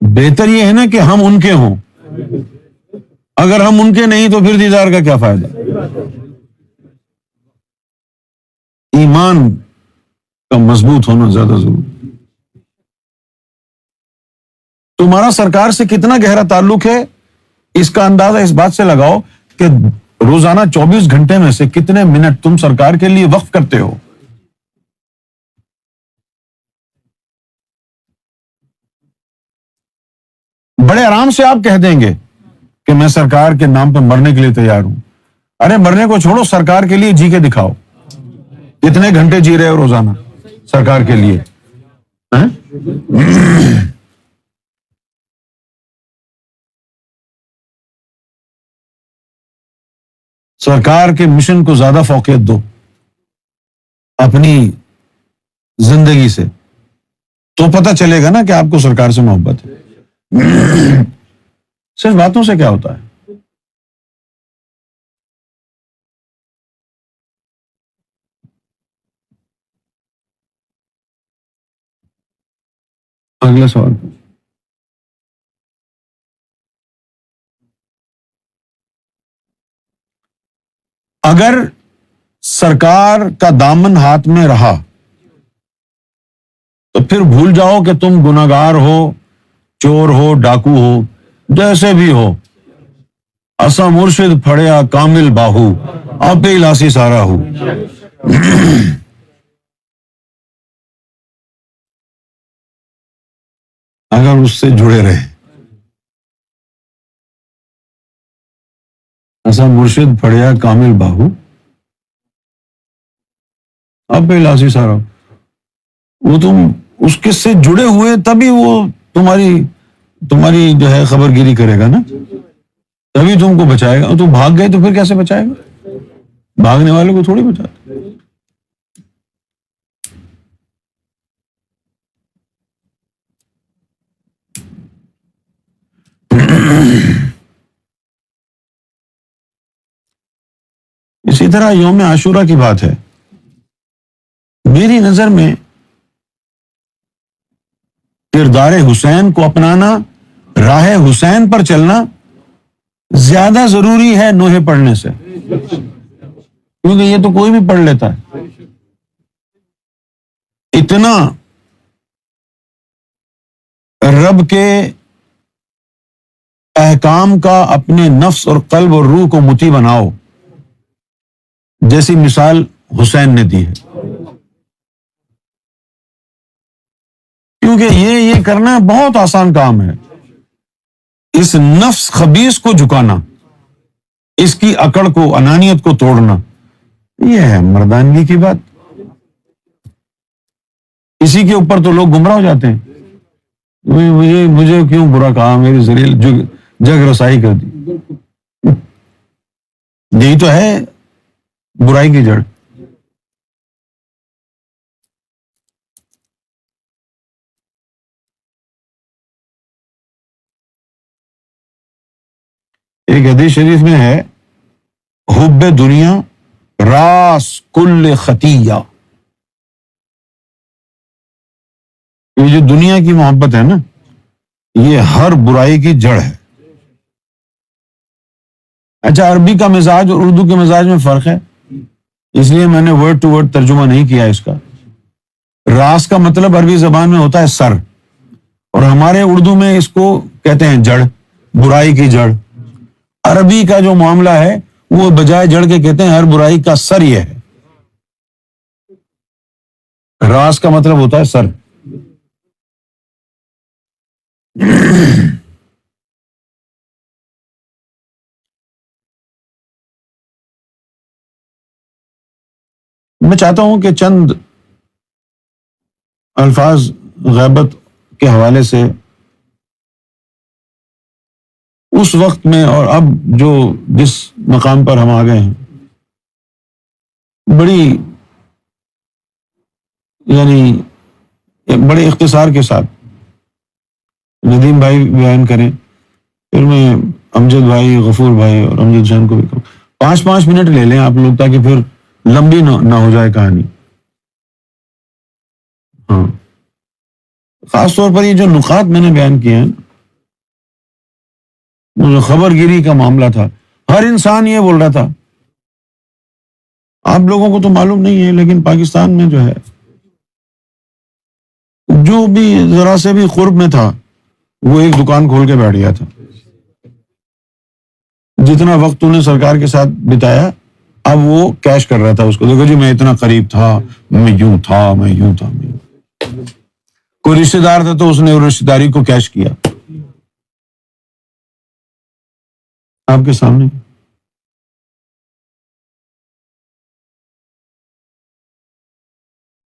بہتر یہ ہے نا کہ ہم ان کے ہوں، اگر ہم ان کے نہیں تو پھر دیدار کا کیا فائدہ؟ ایمان کا مضبوط ہونا زیادہ ضروری۔ تمہارا سرکار سے کتنا گہرا تعلق ہے، اس کا اندازہ اس بات سے لگاؤ کہ روزانہ 24 گھنٹے میں سے کتنے منٹ تم سرکار کے لیے وقف کرتے ہو۔ بڑے آرام سے آپ کہہ دیں گے کہ میں سرکار کے نام پہ مرنے کے لیے تیار ہوں۔ ارے مرنے کو چھوڑو، سرکار کے لیے جی کے دکھاؤ۔ کتنے گھنٹے جی رہے ہو روزانہ سرکار کے لیے؟ سرکار کے مشن کو زیادہ فوقیت دو اپنی زندگی سے، تو پتہ چلے گا نا کہ آپ کو سرکار سے محبت ہے۔ صرف باتوں سے کیا ہوتا ہے؟ اگلا سوال۔ اگر سرکار کا دامن ہاتھ میں رہا تو پھر بھول جاؤ کہ تم گناہگار ہو، چور ہو، ڈاکو ہو، جیسے بھی ہو۔ اسا مرشد پھڑیا کامل باہو، آپ ہی لاسی سارا ہو۔ اگر اس سے جڑے رہے، ایسا مرشد پھڑیا کامل باہو، اب پہ لاسی سارا، وہ تم اس کے سے جڑے ہوئے تبھی وہ تمہاری جو ہے خبر گیری کرے گا نا، تبھی تم کو بچائے گا۔ تو بھاگ گئے تو پھر کیسے بچائے گا؟ بھاگنے والے کو تھوڑی بچاتے۔ اسی طرح یوم عاشورہ کی بات ہے، میری نظر میں کردار حسین کو اپنانا، راہ حسین پر چلنا زیادہ ضروری ہے نوحے پڑھنے سے، کیونکہ یہ تو کوئی بھی پڑھ لیتا ہے۔ اتنا رب کے احکام کا اپنے نفس اور قلب اور روح کو مطیع بناؤ، جیسی مثال حسین نے دی ہے۔ کیونکہ یہ کرنا بہت آسان کام ہے، اس نفس خبیث کو جھکانا، اس کی اکڑ کو، انانیت کو توڑنا، یہ ہے مردانگی کی بات۔ اسی کے اوپر تو لوگ گمراہ ہو جاتے ہیں، مجھے کیوں برا کہا، میری ذلیل جگ رسائی کر دی۔ یہی تو ہے برائی کی جڑ۔ ایک حدیث شریف میں ہے، حب دنیا راس کل خطیہ، یہ جو دنیا کی محبت ہے نا، یہ ہر برائی کی جڑ ہے۔ اچھا، عربی کا مزاج اور اردو کے مزاج میں فرق ہے، اس لیے میں نے ورڈ ٹو ورڈ ترجمہ نہیں کیا اس کا۔ راس کا مطلب عربی زبان میں ہوتا ہے سر، اور ہمارے اردو میں اس کو کہتے ہیں جڑ، برائی کی جڑ۔ عربی کا جو معاملہ ہے وہ بجائے جڑ کے کہتے ہیں ہر برائی کا سر یہ ہے۔ راس کا مطلب ہوتا ہے سر۔ میں چاہتا ہوں کہ چند الفاظ غیبت کے حوالے سے اس وقت میں اور اب جو جس مقام پر ہم آ گئے ہیں، بڑے اختصار کے ساتھ ندیم بھائی بیان کریں، پھر میں امجد بھائی، غفور بھائی اور امجد جان کو بھی کروں۔ 5 منٹ لے لیں آپ لوگ، تاکہ پھر لمبی نہ ہو جائے کہانی۔ ہاں، خاص طور پر یہ جو نقاط میں نے بیان کیے ہیں، خبر گیری کا معاملہ تھا، ہر انسان یہ بول رہا تھا. آپ لوگوں کو تو معلوم نہیں ہے، لیکن پاکستان میں جو ہے جو بھی ذرا سے بھی قرب میں تھا وہ ایک دکان کھول کے بیٹھ گیا تھا. جتنا وقت انہیں سرکار کے ساتھ بتایا اب وہ کیش کر رہا تھا اس کو. دیکھو جی میں اتنا قریب تھا، میں یوں تھا، میں یوں تھا. کوئی رشتے دار تھا تو اس نے رشتے داری کو کیش کیا آپ کے سامنے.